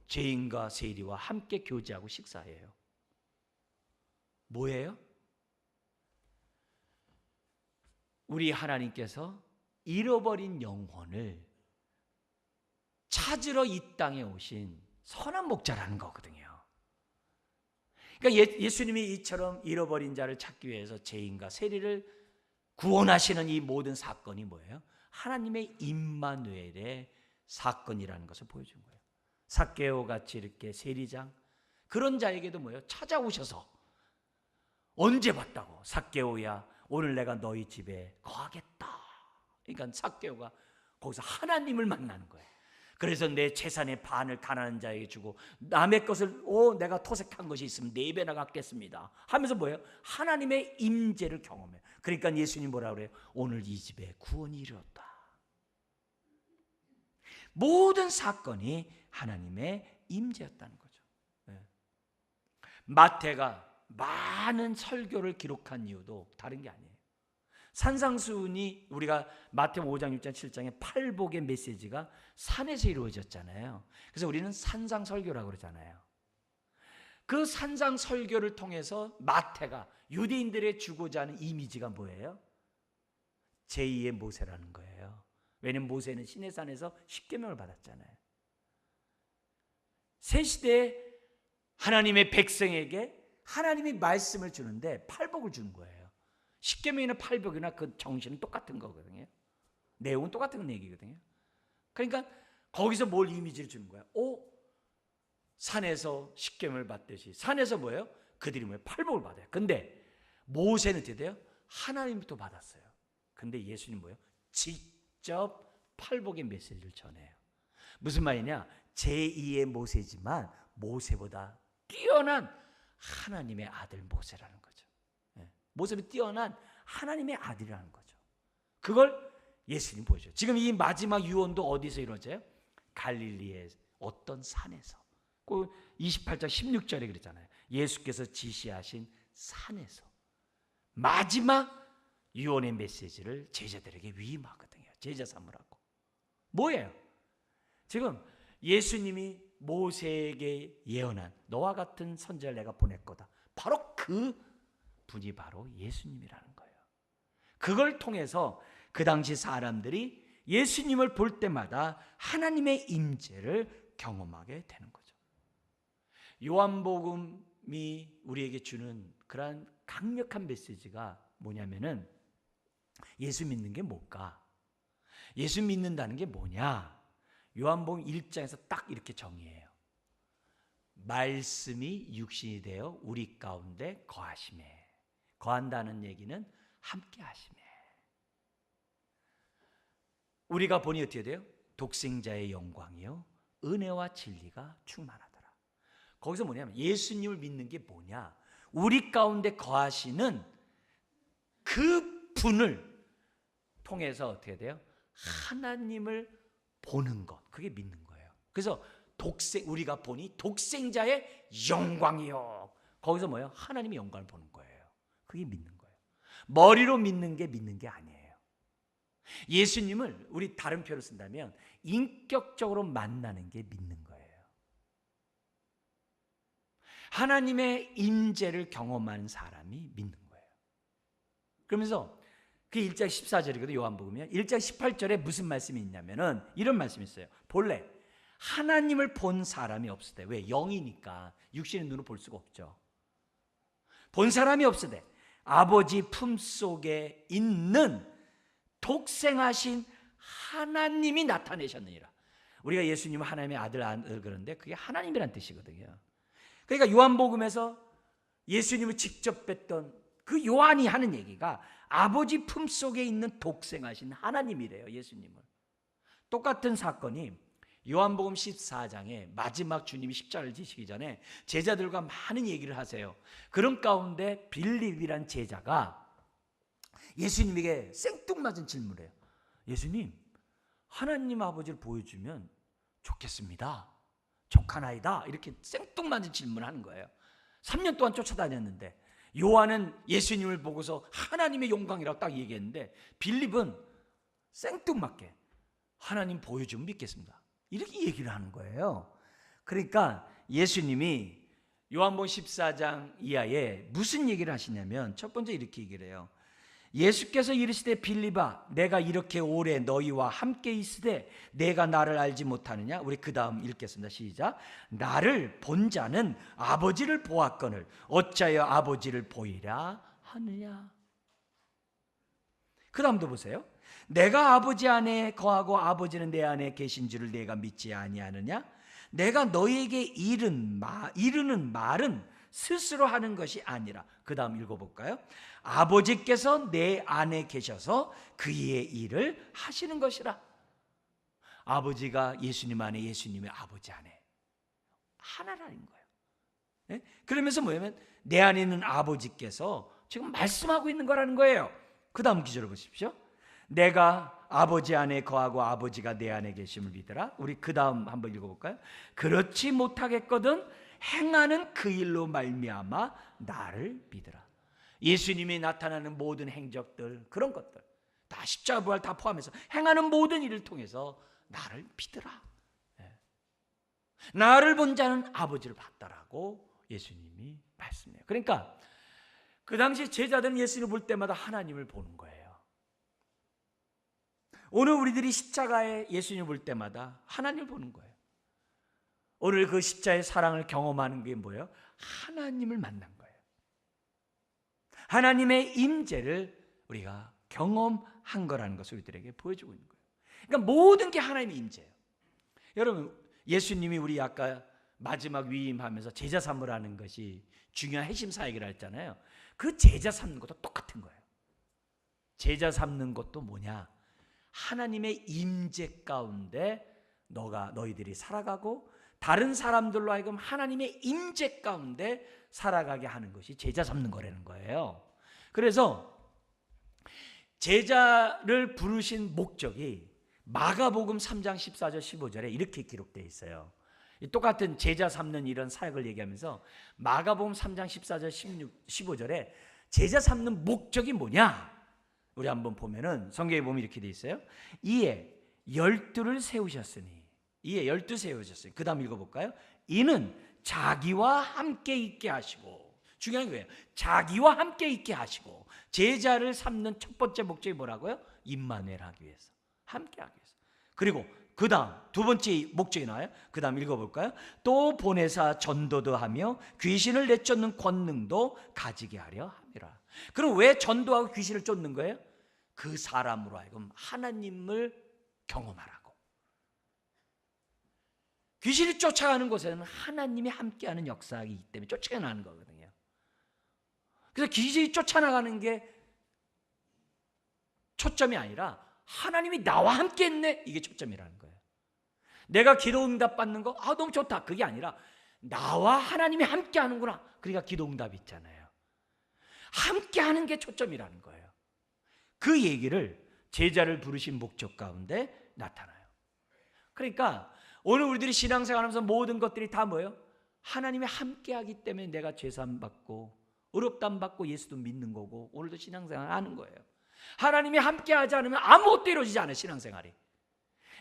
죄인과 세리와 함께 교제하고 식사해요. 뭐예요? 우리 하나님께서 잃어버린 영혼을 찾으러 이 땅에 오신 선한 목자라는 거거든요. 그러니까 예수님이 이처럼 잃어버린 자를 찾기 위해서 죄인과 세리를 구원하시는 이 모든 사건이 뭐예요? 하나님의 임마누엘의 사건이라는 것을 보여준 거예요. 삭개오 같이 이렇게 세리장 그런 자에게도 뭐예요? 찾아오셔서 언제 봤다고? 삭개오야 오늘 내가 너희 집에 거하겠다. 그러니까 삭개오가 거기서 하나님을 만나는 거예요. 그래서 내 재산의 반을 가난한 자에게 주고 남의 것을 내가 토색한 것이 있으면 4배나 갚겠습니다 하면서 뭐예요? 하나님의 임재를 경험해요. 그러니까 예수님 뭐라 그래요? 오늘 이 집에 구원이 이르렀다. 모든 사건이 하나님의 임재였다는 거죠. 마태가 많은 설교를 기록한 이유도 다른 게 아니에요. 산상수훈이 우리가 마태복음 5장, 6장, 7장의 팔복의 메시지가 산에서 이루어졌잖아요. 그래서 우리는 산상설교라고 그러잖아요. 그 산상설교를 통해서 마태가 유대인들의 주고자 하는 이미지가 뭐예요? 제2의 모세라는 거예요. 왜냐하면 모세는 시내산에서 십계명을 받았잖아요. 새 시대에 하나님의 백성에게 하나님이 말씀을 주는데 팔복을 주는 거예요. 십계명이나 팔복이나 그 정신은 똑같은 거거든요. 내용은 똑같은 얘기거든요. 그러니까 거기서 뭘 이미지를 주는 거야? 산에서 십계명을 받듯이 산에서 뭐예요? 그들이 뭐예요? 팔복을 받아요. 근데 모세는 어떻게 돼요? 하나님부터 받았어요. 근데 예수님 뭐예요? 직접 팔복의 메시지를 전해요. 무슨 말이냐? 제2의 모세지만 모세보다 뛰어난 하나님의 아들 모세라는 거죠. 모세보다 뛰어난 하나님의 아들이라는 거죠. 그걸 예수님 보여줘요. 지금 이 마지막 유언도 어디서 이루어져요? 갈릴리의 어떤 산에서. 그 28장 16절에 그랬잖아요. 예수께서 지시하신 산에서 마지막 유언의 메시지를 제자들에게 위임하거든요. 제자 삼으라고. 뭐예요? 지금 예수님이 모세에게 예언한 너와 같은 선지자를 내가 보낼 거다. 바로 그 분이 바로 예수님이라는 거예요. 그걸 통해서 그 당시 사람들이 예수님을 볼 때마다 하나님의 임재를 경험하게 되는 거죠. 요한복음이 우리에게 주는 그러한 강력한 메시지가 뭐냐면은 예수 믿는 게 뭘까? 예수 믿는다는 게 뭐냐? 요한복음 1장에서 딱 이렇게 정의해요. 말씀이 육신이 되어 우리 가운데 거하심에. 거한다는 얘기는 함께 하심에. 우리가 보니 어떻게 돼요? 독생자의 영광이요 은혜와 진리가 충만하더라. 거기서 뭐냐면 예수님을 믿는 게 뭐냐? 우리 가운데 거하시는 그 분을 통해서 어떻게 돼요? 하나님을 보는 것, 그게 믿는 거예요. 그래서 우리가 보니 독생자의 영광이요. 거기서 뭐예요? 하나님의 영광을 보는 거예요. 그게 믿는 거예요. 머리로 믿는 게 아니에요. 예수님을 우리 다른 표로 쓴다면 인격적으로 만나는 게 믿는 거예요. 하나님의 임재를 경험하는 사람이 믿는 거예요. 그러면서 그 1장 14절이거든요. 요한복음이요. 1장 18절에 무슨 말씀이 있냐면은 이런 말씀이 있어요. 본래 하나님을 본 사람이 없을 때, 왜? 영이니까 육신의 눈으로 볼 수가 없죠. 본 사람이 없을 때 아버지 품속에 있는 독생하신 하나님이 나타내셨느니라. 우리가 예수님은 하나님의 아들 그러는데 그게 하나님이란 뜻이거든요. 그러니까 요한복음에서 예수님을 직접 뵀던 그 요한이 하는 얘기가 아버지 품속에 있는 독생하신 하나님이래요. 예수님을. 똑같은 사건이 요한복음 14장에 마지막 주님이 십자가를 지시기 전에 제자들과 많은 얘기를 하세요. 그런 가운데 빌립이란 제자가 예수님에게 생뚱맞은 질문을 해요. 예수님, 하나님 아버지를 보여주면 좋겠습니다. 족하나이다. 이렇게 생뚱맞은 질문을 하는 거예요. 3년 동안 쫓아다녔는데 요한은 예수님을 보고서 하나님의 영광이라고 딱 얘기했는데 빌립은 생뚱맞게 하나님 보여주면 믿겠습니다. 이렇게 얘기를 하는 거예요. 그러니까 예수님이 요한복음 14장 이하에 무슨 얘기를 하시냐면 첫 번째 이렇게 얘기를 해요. 예수께서 이르시되 빌립아 내가 이렇게 오래 너희와 함께 있으되 내가 나를 알지 못하느냐? 우리 그 다음 읽겠습니다. 시작. 나를 본 자는 아버지를 보았거늘 어찌하여 아버지를 보이라 하느냐? 그 다음도 보세요. 내가 아버지 안에 거하고 아버지는 내 안에 계신 줄을 내가 믿지 아니하느냐? 내가 너희에게 이르는 말은 스스로 하는 것이 아니라, 그 다음 읽어볼까요? 아버지께서 내 안에 계셔서 그의 일을 하시는 것이라. 아버지가 예수님 안에, 예수님의 아버지 안에 하나라는 거예요. 네? 그러면서 뭐냐면 내 안에 있는 아버지께서 지금 말씀하고 있는 거라는 거예요. 그 다음 기절을 보십시오. 내가 아버지 안에 거하고 아버지가 내 안에 계심을 믿으라. 우리 그 다음 한번 읽어볼까요? 그렇지 못하겠거든 행하는 그 일로 말미암아 나를 믿으라. 예수님이 나타나는 모든 행적들, 그런 것들 다 십자가 부활 다 포함해서 행하는 모든 일을 통해서 나를 믿으라. 나를 본 자는 아버지를 봤다라고 예수님이 말씀해요. 그러니까 그 당시 제자들은 예수님을 볼 때마다 하나님을 보는 거예요. 오늘 우리들이 십자가에 예수님을 볼 때마다 하나님을 보는 거예요. 오늘 그 십자가의 사랑을 경험하는 게 뭐예요? 하나님을 만난 거예요. 하나님의 임재를 우리가 경험한 거라는 것을 우리들에게 보여주고 있는 거예요. 그러니까 모든 게 하나님의 임재예요. 여러분, 예수님이 우리 아까 마지막 위임하면서 제자 삼으라는 것이 중요한 핵심 사역이라 했잖아요. 그 제자 삼는 것도 똑같은 거예요. 제자 삼는 것도 뭐냐? 하나님의 임재 가운데 너희들이 살아가고 다른 사람들로 하여금 하나님의 임재 가운데 살아가게 하는 것이 제자 삼는 거라는 거예요. 그래서 제자를 부르신 목적이 마가복음 3장 14절 15절에 이렇게 기록되어 있어요. 똑같은 제자 삼는 이런 사역을 얘기하면서 마가복음 3장 14절 15절에 제자 삼는 목적이 뭐냐? 우리 한번 보면은 성경에 보면 이렇게 되어 있어요. 이에 12를 세우셨으니, 이에 12 세우셨으니, 그 다음 읽어볼까요? 이는 자기와 함께 있게 하시고, 중요한 거예요. 자기와 함께 있게 하시고, 제자를 삼는 첫 번째 목적이 뭐라고요? 임마누엘 하기 위해서, 함께 하기 위해서. 그리고 그 다음 두 번째 목적이 나와요. 그 다음 읽어볼까요? 또 보내사 전도도 하며 귀신을 내쫓는 권능도 가지게 하려 함이라. 그럼 왜 전도하고 귀신을 쫓는 거예요? 그 사람으로 하여금 하나님을 경험하라고. 귀신이 쫓아가는 곳에는 하나님이 함께하는 역사이기 때문에 쫓아나가는 거거든요. 그래서 귀신이 쫓아나가는 게 초점이 아니라 하나님이 나와 함께 했네, 이게 초점이라는 거예요. 내가 기도 응답 받는 거 너무 좋다, 그게 아니라 나와 하나님이 함께 하는구나. 그러니까 기도 응답이 있잖아요. 함께 하는 게 초점이라는 거예요. 그 얘기를 제자를 부르신 목적 가운데 나타나요. 그러니까 오늘 우리들이 신앙생활하면서 모든 것들이 다 뭐예요? 하나님이 함께 하기 때문에 내가 죄사함 받고 의롭다함 받고 예수도 믿는 거고 오늘도 신앙생활 하는 거예요. 하나님이 함께 하지 않으면 아무것도 이루어지지 않아요, 신앙생활이.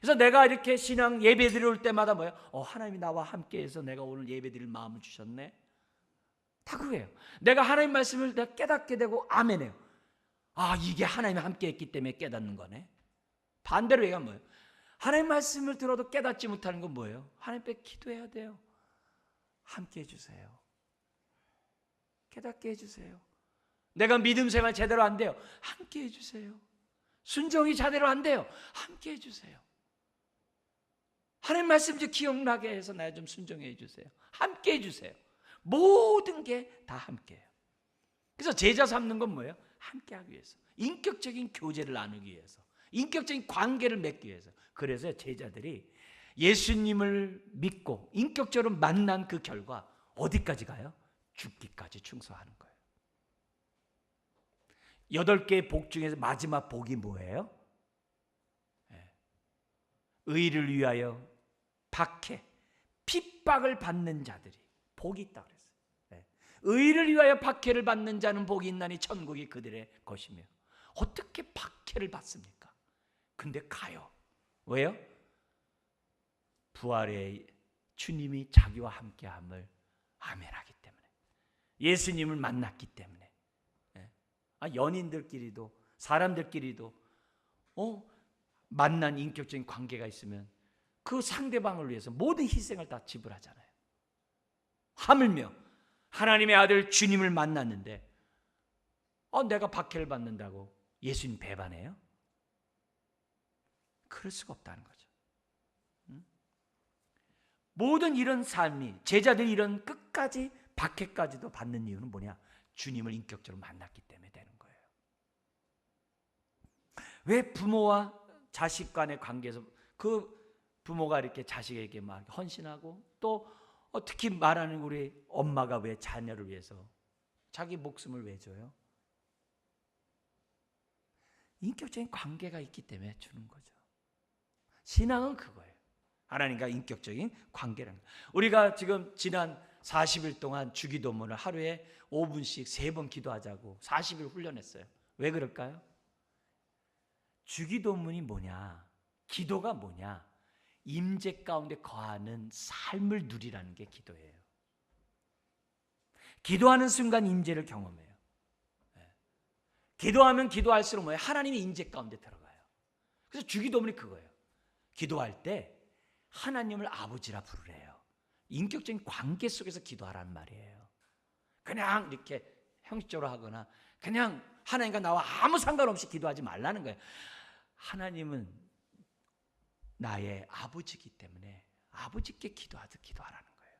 그래서 내가 이렇게 신앙 예배 드릴 때마다 뭐예요? 하나님이 나와 함께 해서 내가 오늘 예배 드릴 마음을 주셨네. 다 그거예요. 내가 하나님 말씀을 내가 깨닫게 되고 아멘해요. 이게 하나님이 함께 했기 때문에 깨닫는 거네. 반대로 얘기하면 뭐예요? 하나님 말씀을 들어도 깨닫지 못하는 건 뭐예요? 하나님께 기도해야 돼요. 함께 해주세요. 깨닫게 해주세요. 내가 믿음 생활 제대로 안 돼요. 함께 해주세요. 순종이 제대로 안 돼요. 함께 해주세요. 하나님 말씀 좀 기억나게 해서 나 좀 순종해 해주세요. 함께 해주세요. 모든 게 다 함께해요. 그래서 제자 삼는 건 뭐예요? 함께 하기 위해서, 인격적인 교제를 나누기 위해서, 인격적인 관계를 맺기 위해서. 그래서 제자들이 예수님을 믿고 인격적으로 만난 그 결과 어디까지 가요? 죽기까지 충성하는 거예요. 8개의 복 중에서 마지막 복이 뭐예요? 의를 위하여 박해, 핍박을 받는 자들이 복이 있다고 그랬어요. 의를 위하여 박해를 받는 자는 복이 있나니 천국이 그들의 것이며. 어떻게 박해를 받습니까? 근데 가요. 왜요? 부활의 주님이 자기와 함께함을 아멘하기 때문에, 예수님을 만났기 때문에. 연인들끼리도 사람들끼리도 만난 인격적인 관계가 있으면 그 상대방을 위해서 모든 희생을 다 지불하잖아요. 하물며 하나님의 아들 주님을 만났는데 내가 박해를 받는다고 예수님 배반해요? 그럴 수가 없다는 거죠. 모든 이런 삶이, 제자들이 이런 끝까지 박해까지도 받는 이유는 뭐냐? 주님을 인격적으로 만났기 때문에 되는 거예요. 왜 부모와 자식 간의 관계에서 그 부모가 이렇게 자식에게 막 헌신하고, 또 특히 말하는 우리 엄마가 왜 자녀를 위해서 자기 목숨을 왜 줘요? 인격적인 관계가 있기 때문에 주는 거죠. 신앙은 그거예요. 하나님과 인격적인 관계라는 거예요. 우리가 지금 지난 40일 동안 주기도문을 하루에 5분씩 3번 기도하자고 40일 훈련했어요. 왜 그럴까요? 주기도문이 뭐냐? 기도가 뭐냐? 임재 가운데 거하는 삶을 누리라는 게 기도예요. 기도하는 순간 임재를 경험해요. 기도하면 기도할수록 뭐예요? 하나님의 임재 가운데 들어가요. 그래서 주기도문이 그거예요. 기도할 때 하나님을 아버지라 부르래요. 인격적인 관계 속에서 기도하라는 말이에요. 그냥 이렇게 형식적으로 하거나 그냥 하나님과 나와 아무 상관없이 기도하지 말라는 거예요. 하나님은 나의 아버지이기 때문에 아버지께 기도하라는 거예요.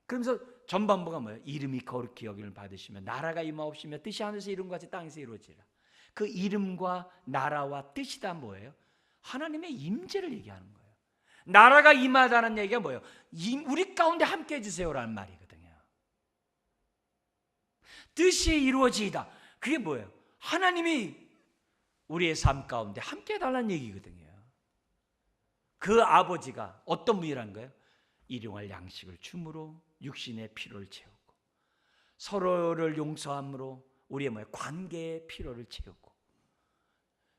그러면서 전반부가 뭐예요? 이름이 거룩히 여김을 받으시며 나라가 임하옵시며 뜻이 하늘에서 이룬 것 같이 땅에서 이루어지라. 그 이름과 나라와 뜻이 다 뭐예요? 하나님의 임재를 얘기하는 거예요. 나라가 임하다는 얘기가 뭐예요? 우리 가운데 함께 해주세요라는 말이거든요. 뜻이 이루어지이다. 그게 뭐예요? 하나님이 우리의 삶 가운데 함께 해달라는 얘기거든요. 그 아버지가 어떤 분이라는 거예요? 일용할 양식을 줌으로 육신의 피로를 채우고, 서로를 용서함으로 우리의 관계의 피로를 채우고,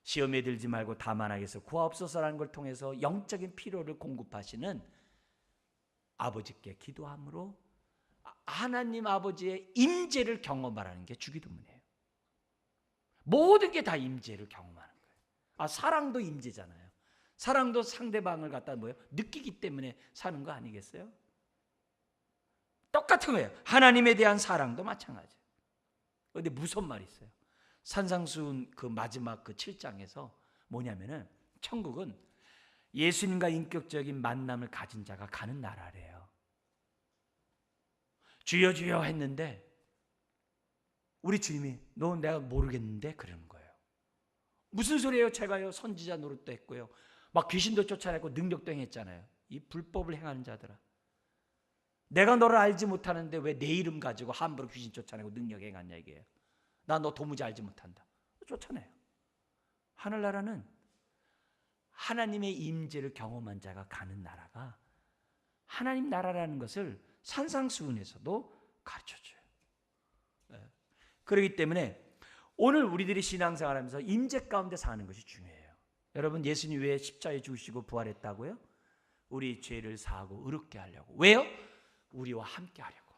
시험에 들지 말고 다만 하게서 구하옵소서라는 걸 통해서 영적인 피로를 공급하시는 아버지께 기도함으로 하나님 아버지의 임재를 경험하라는 게 주기도문이에요. 모든 게 다 임재를 경험하는 거예요. 사랑도 임재잖아요. 사랑도 상대방을 갖다 느끼기 때문에 사는 거 아니겠어요? 똑같은 거예요. 하나님에 대한 사랑도 마찬가지예요. 그런데 무서운 말이 있어요. 산상수훈 그 마지막 그 7장에서 뭐냐면은 천국은 예수님과 인격적인 만남을 가진 자가 가는 나라래요. 주여 주여 했는데 우리 주님이 너 내가 모르겠는데 그러는 거예요. 무슨 소리예요? 제가요 선지자 노릇도 했고요, 막 귀신도 쫓아내고 능력도 행했잖아요. 이 불법을 행하는 자들아, 내가 너를 알지 못하는데 왜 내 이름 가지고 함부로 귀신 쫓아내고 능력 행하냐 이게요. 나 너 도무지 알지 못한다. 쫓아내요. 하늘나라는 하나님의 임재를 경험한 자가 가는 나라가 하나님 나라라는 것을 산상수훈에서도 가르쳐줘요. 그렇기 때문에 오늘 우리들이 신앙생활하면서 임재 가운데 사는 것이 중요해요. 여러분, 예수님 왜 십자가에 죽으시고 부활했다고요? 우리 죄를 사하고 의롭게 하려고. 왜요? 우리와 함께 하려고,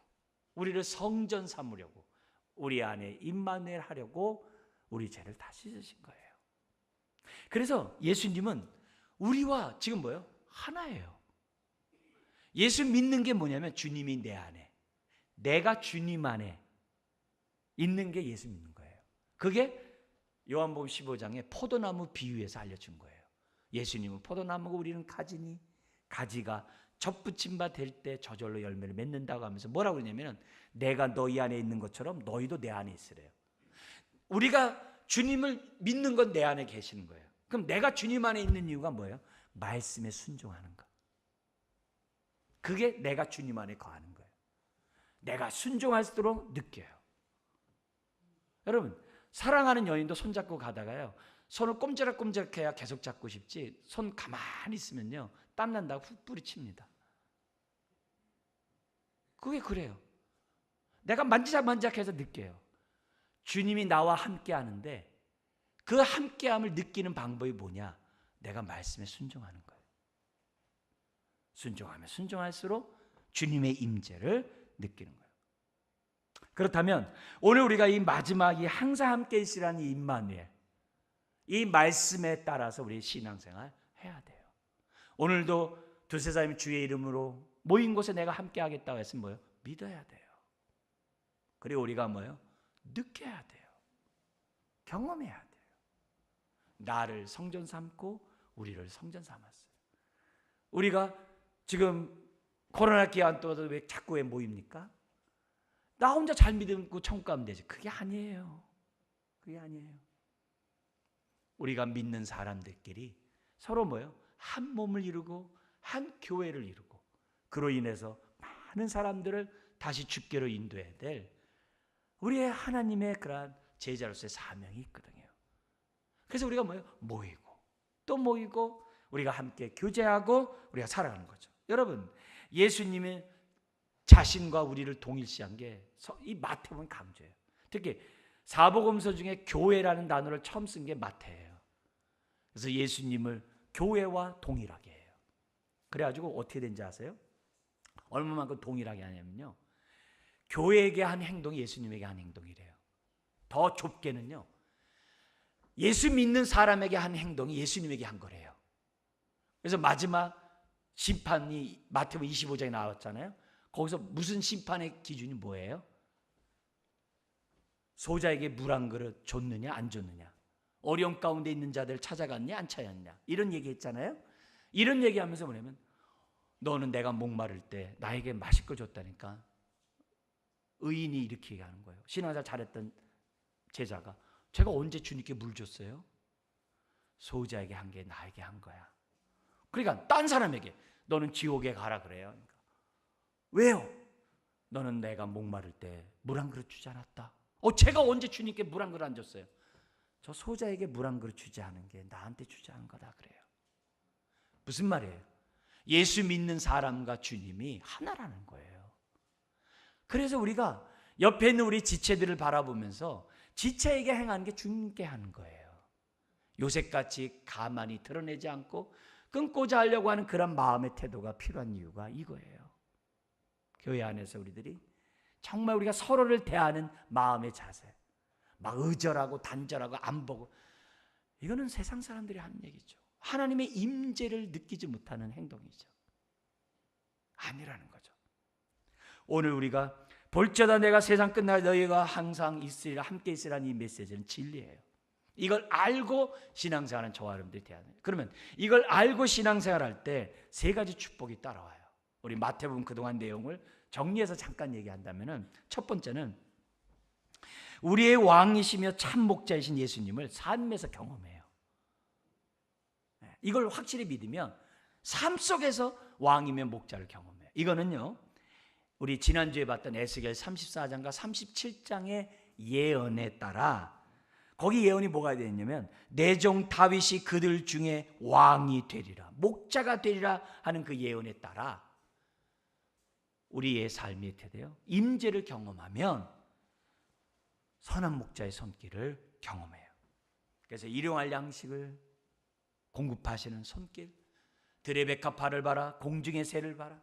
우리를 성전 삼으려고, 우리 안에 임마누엘 하려고 우리 죄를 다 씻으신 거예요. 그래서 예수님은 우리와 지금 하나예요. 예수 믿는 게 뭐냐면 주님이 내 안에, 내가 주님 안에 있는 게 예수 믿는 거예요. 그게 요한복음 15장에 포도나무 비유에서 알려준 거예요. 예수님은 포도나무고 우리는 가지니 가지가 접붙임 바 될 때 저절로 열매를 맺는다고 하면서 뭐라고 그러냐면 내가 너희 안에 있는 것처럼 너희도 내 안에 있으래요. 우리가 주님을 믿는 건 내 안에 계시는 거예요. 그럼 내가 주님 안에 있는 이유가 뭐예요? 말씀에 순종하는 것. 그게 내가 주님 안에 거하는 거예요. 내가 순종할수록 느껴요. 여러분, 사랑하는 연인도 손잡고 가다가요, 손을 꼼지락꼼지락 해야 계속 잡고 싶지, 손 가만히 있으면요 땀난다고 훅 뿌리칩니다. 그게 그래요. 내가 만지작만지작해서 느껴요. 주님이 나와 함께 하는데 그 함께함을 느끼는 방법이 뭐냐? 내가 말씀에 순종하는 거예요. 순종하면 순종할수록 주님의 임재를 느끼는 거예요. 그렇다면 오늘 우리가 이 마지막 이 항상 함께 있으라는 이 임마누엘, 이 말씀에 따라서 우리 신앙생활 해야 돼요. 오늘도 두세 사람이 주의 이름으로 모인 곳에 내가 함께 하겠다고 했으면 뭐예요? 믿어야 돼요. 그리고 우리가 느껴야 돼요. 경험해야 돼요. 나를 성전 삼고 우리를 성전 삼았어요. 우리가 지금 코로나 기간 동안 왜 자꾸 왜 모입니까? 나 혼자 잘 믿고 천국 가면 되지. 그게 아니에요. 그게 아니에요. 우리가 믿는 사람들끼리 서로 한 몸을 이루고 한 교회를 이루고, 그로 인해서 많은 사람들을 다시 주께로 인도해야 될 우리의 하나님의 그러한 제자로서의 사명이 있거든요. 그래서 우리가 모이고 또 모이고 우리가 함께 교제하고 우리가 살아가는 거죠. 여러분, 예수님이 자신과 우리를 동일시한 게 이 마태복음 강조해요. 특히 사복음서 중에 교회라는 단어를 처음 쓴 게 마태예요. 그래서 예수님을 교회와 동일하게 해요. 그래가지고 어떻게 된지 아세요? 얼마만큼 동일하게 하냐면요, 교회에게 한 행동이 예수님에게 한 행동이래요. 더 좁게는요, 예수 믿는 사람에게 한 행동이 예수님에게 한 거래요. 그래서 마지막 심판이 마태복음 25장에 나왔잖아요. 거기서 무슨 심판의 기준이 뭐예요? 소자에게 물 한 그릇 줬느냐 안 줬느냐, 어려움 가운데 있는 자들 찾아갔냐 안 찾았냐, 이런 얘기 했잖아요. 이런 얘기하면서 뭐냐면 너는 내가 목마를 때 나에게 마실 걸 줬다니까. 의인이 이렇게 얘기하는 거예요. 신앙생활 잘했던 제자가 제가 언제 주님께 물 줬어요? 소유자에게 한 게 나에게 한 거야. 그러니까 딴 사람에게 너는 지옥에 가라 그래요. 그러니까. 왜요? 너는 내가 목마를 때 물 한 그릇 주지 않았다. 제가 언제 주님께 물 한 그릇 안 줬어요? 저 소자에게 물 한 그릇 주지 않은 게 나한테 주지 않은 거다 그래요. 무슨 말이에요? 예수 믿는 사람과 주님이 하나라는 거예요. 그래서 우리가 옆에 있는 우리 지체들을 바라보면서 지체에게 행하는 게 주님께 하는 거예요. 요셉같이 가만히 드러내지 않고 끊고자 하려고 하는 그런 마음의 태도가 필요한 이유가 이거예요. 교회 안에서 우리들이 정말 우리가 서로를 대하는 마음의 자세, 막 의절하고 단절하고 안 보고, 이거는 세상 사람들이 하는 얘기죠. 하나님의 임재를 느끼지 못하는 행동이죠. 아니라는 거죠. 오늘 우리가 볼지어다 내가 세상 끝날 너희가 항상 있으리라, 함께 있으라는 이 메시지는 진리예요. 이걸 알고 신앙생활하는 저와 여러분들이 대하는 거예요. 그러면 이걸 알고 신앙생활할 때 세 가지 축복이 따라와요. 우리 마태복음 그동안 내용을 정리해서 잠깐 얘기한다면, 첫 번째는 우리의 왕이시며 참 목자이신 예수님을 삶에서 경험해요. 이걸 확실히 믿으면 삶 속에서 왕이며 목자를 경험해요. 이거는요, 우리 지난주에 봤던 에스겔 34장과 37장의 예언에 따라, 거기 예언이 뭐가 되었냐면 내 종 다윗이 그들 중에 왕이 되리라, 목자가 되리라 하는 그 예언에 따라 우리의 삶이 되되요 임재를 경험하면 선한 목자의 손길을 경험해요. 그래서 일용할 양식을 공급하시는 손길, 들의 백합화를 봐라, 공중의 새를 봐라,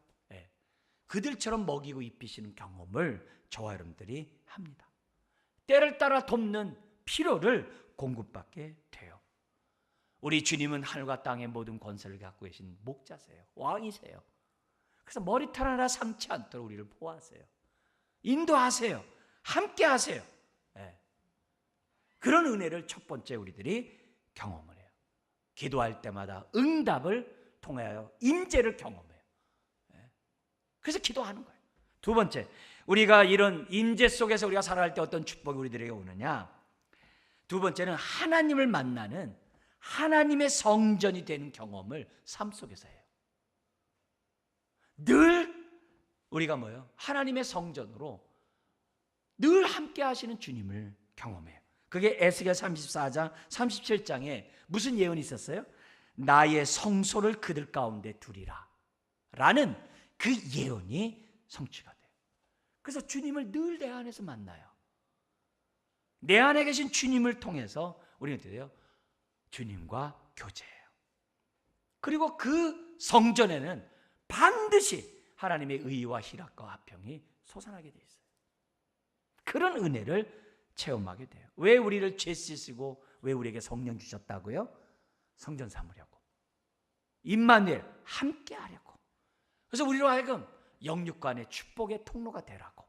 그들처럼 먹이고 입히시는 경험을 저와 여러분들이 합니다. 때를 따라 돕는 필요를 공급받게 돼요. 우리 주님은 하늘과 땅의 모든 권세를 갖고 계신 목자세요. 왕이세요. 그래서 머리털 하나 삼지 않도록 우리를 보호하세요. 인도하세요. 함께 하세요. 그런 은혜를 첫 번째 우리들이 경험을 해요. 기도할 때마다 응답을 통하여 임재를 경험해요. 그래서 기도하는 거예요. 두 번째, 우리가 이런 임재 속에서 우리가 살아갈 때 어떤 축복이 우리들에게 오느냐? 두 번째는 하나님을 만나는 하나님의 성전이 되는 경험을 삶 속에서 해요. 늘 우리가 뭐예요? 하나님의 성전으로 늘 함께 하시는 주님을 경험해요. 그게 에스겔 34장 37장에 무슨 예언이 있었어요? 나의 성소를 그들 가운데 두리라 라는 그 예언이 성취가 돼요. 그래서 주님을 늘 내 안에서 만나요. 내 안에 계신 주님을 통해서 우리는 어떻게 돼요? 주님과 교제해요. 그리고 그 성전에는 반드시 하나님의 의와 희락과 화평이 솟아나게 돼 있어요. 그런 은혜를 체험하게 돼요. 왜 우리를 죄 씻으시고 왜 우리에게 성령 주셨다고요? 성전 삼으려고, 임마누엘 함께 하려고. 그래서 우리로 하여금 영육간의 축복의 통로가 되라고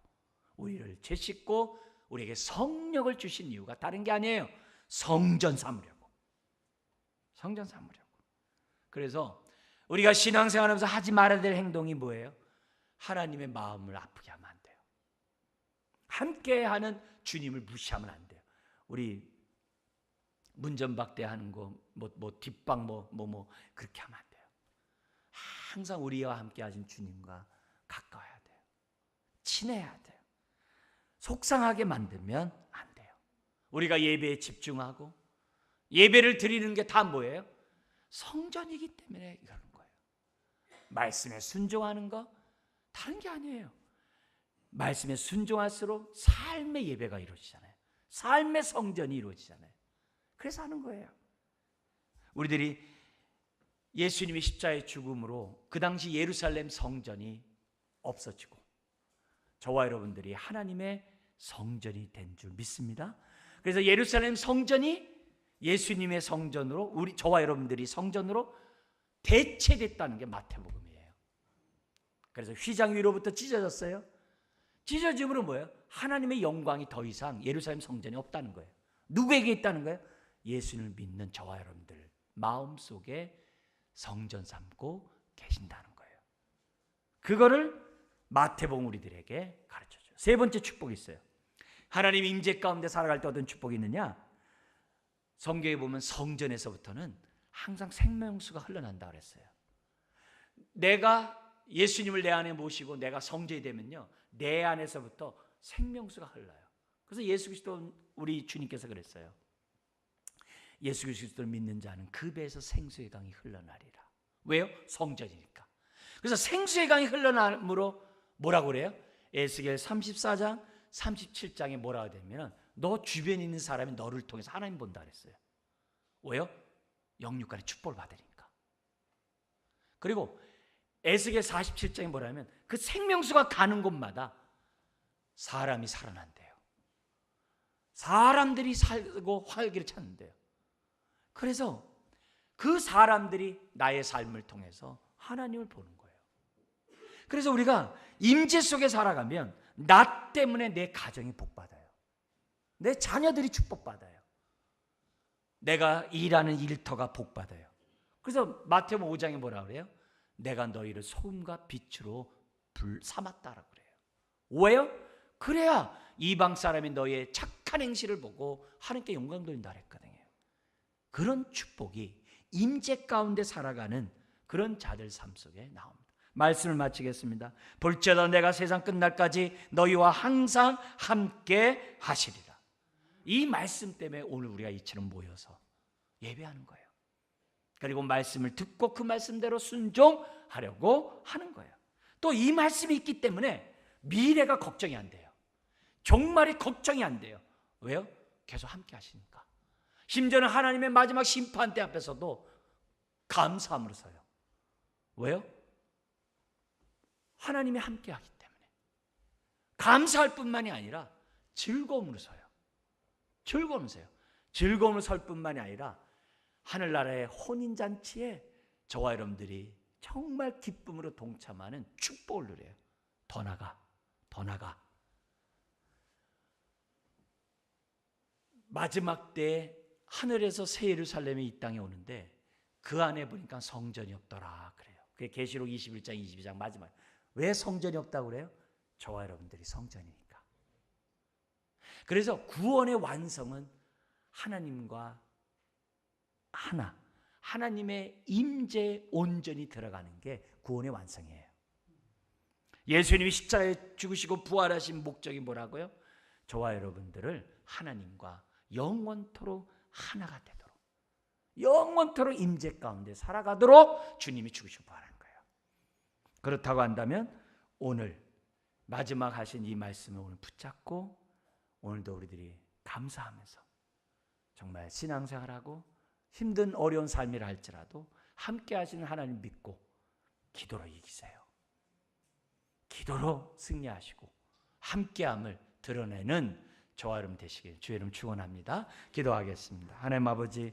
우리를 죄 씻고 우리에게 성령을 주신 이유가 다른 게 아니에요. 성전 삼으려고. 성전 삼으려고. 그래서 우리가 신앙생활하면서 하지 말아야 될 행동이 뭐예요? 하나님의 마음을 아프게 하면 안 돼요. 함께하는 주님을 무시하면 안 돼요. 우리 문전박대하는 거, 뒷방 그렇게 하면 안 돼요. 항상 우리와 함께하신 주님과 가까워야 돼요. 친해야 돼요. 속상하게 만들면 안 돼요. 우리가 예배에 집중하고 예배를 드리는 게 다 뭐예요? 성전이기 때문에 그런 거예요. 말씀에 순종하는 거 다른 게 아니에요. 말씀에 순종할수록 삶의 예배가 이루어지잖아요. 삶의 성전이 이루어지잖아요. 그래서 하는 거예요. 우리들이 예수님이 십자가의 죽음으로 그 당시 예루살렘 성전이 없어지고 저와 여러분들이 하나님의 성전이 된 줄 믿습니다. 그래서 예루살렘 성전이 예수님의 성전으로, 저와 여러분들이 성전으로 대체됐다는 게 마태복음이에요. 그래서 휘장 위로부터 찢어졌어요. 찢어짐으로 뭐예요? 하나님의 영광이 더 이상 예루살렘 성전에 없다는 거예요. 누구에게 있다는 거예요? 예수님을 믿는 저와 여러분들 마음속에 성전 삼고 계신다는 거예요. 그거를 마태복음 우리들에게 가르쳐줘요. 세 번째 축복이 있어요. 하나님 임재 가운데 살아갈 때 어떤 축복이 있느냐? 성경에 보면 성전에서부터는 항상 생명수가 흘러난다 그랬어요. 내가 예수님을 내 안에 모시고 내가 성전이 되면요, 내 안에서부터 생명수가 흘러요. 그래서 예수 그리스도, 우리 주님께서 그랬어요. 예수 그리스도를 믿는 자는 그 배에서 생수의 강이 흘러나리라. 왜요? 성전이니까. 그래서 생수의 강이 흘러남으로 뭐라고 그래요? 에스겔 34장 37장에 뭐라고 되면 너 주변에 있는 사람이 너를 통해서 하나님 본다 그랬어요. 왜요? 영육간의 축복을 받으니까. 그리고 에스겔 47장에 뭐라면 그 생명수가 가는 곳마다 사람이 살아난대요. 사람들이 살고 활기를 찾는데요. 그래서 그 사람들이 나의 삶을 통해서 하나님을 보는 거예요. 그래서 우리가 임재 속에 살아가면 나 때문에 내 가정이 복받아요. 내 자녀들이 축복받아요. 내가 일하는 일터가 복받아요. 그래서 마태복음 5장에 뭐라 그래요? 내가 너희를 소금과 빛으로 삼았다라고 그래요. 왜요? 그래야 이방 사람이 너희의 착한 행실을 보고 하나님께 영광 돌린다 그랬거든요. 그런 축복이 임재 가운데 살아가는 그런 자들 삶 속에 나옵니다. 말씀을 마치겠습니다. 볼지어다 내가 세상 끝날까지 너희와 항상 함께 하시리라. 이 말씀 때문에 오늘 우리가 이처럼 모여서 예배하는 거예요. 그리고 말씀을 듣고 그 말씀대로 순종하려고 하는 거예요. 또 이 말씀이 있기 때문에 미래가 걱정이 안 돼요. 종말이 걱정이 안 돼요. 왜요? 계속 함께 하시니까. 심지어는 하나님의 마지막 심판대 앞에서도 감사함으로 서요. 왜요? 하나님이 함께 하기 때문에. 감사할 뿐만이 아니라 즐거움으로 서요. 즐거움으로 서요. 즐거움으로 설 뿐만이 아니라 하늘나라의 혼인잔치에 저와 여러분들이 정말 기쁨으로 동참하는 축복을 누려요. 더 나가, 더 나가. 마지막 때에 하늘에서 새 예루살렘이 이 땅에 오는데 그 안에 보니까 성전이 없더라 그래요. 그게 계시록 21장 22장 마지막. 왜 성전이 없다고 그래요? 저와 여러분들이 성전이니까. 그래서 구원의 완성은 하나님과 하나, 하나님의 임재 온전히 들어가는 게 구원의 완성이에요. 예수님이 십자가에 죽으시고 부활하신 목적이 뭐라고요? 저와 여러분들을 하나님과 영원토록 하나가 되도록, 영원토록 임재 가운데 살아가도록 주님이 죽으시고 부활한 거예요. 그렇다고 한다면 오늘 마지막 하신 이 말씀을 오늘 붙잡고 오늘도 우리들이 감사하면서 정말 신앙생활하고 힘든 어려운 삶이라 할지라도 함께 하시는 하나님 믿고 기도로 이기세요. 기도로 승리하시고 함께함을 드러내는 저와 여러분 되시길 주의 이름 축원합니다. 기도하겠습니다. 하나님 아버지,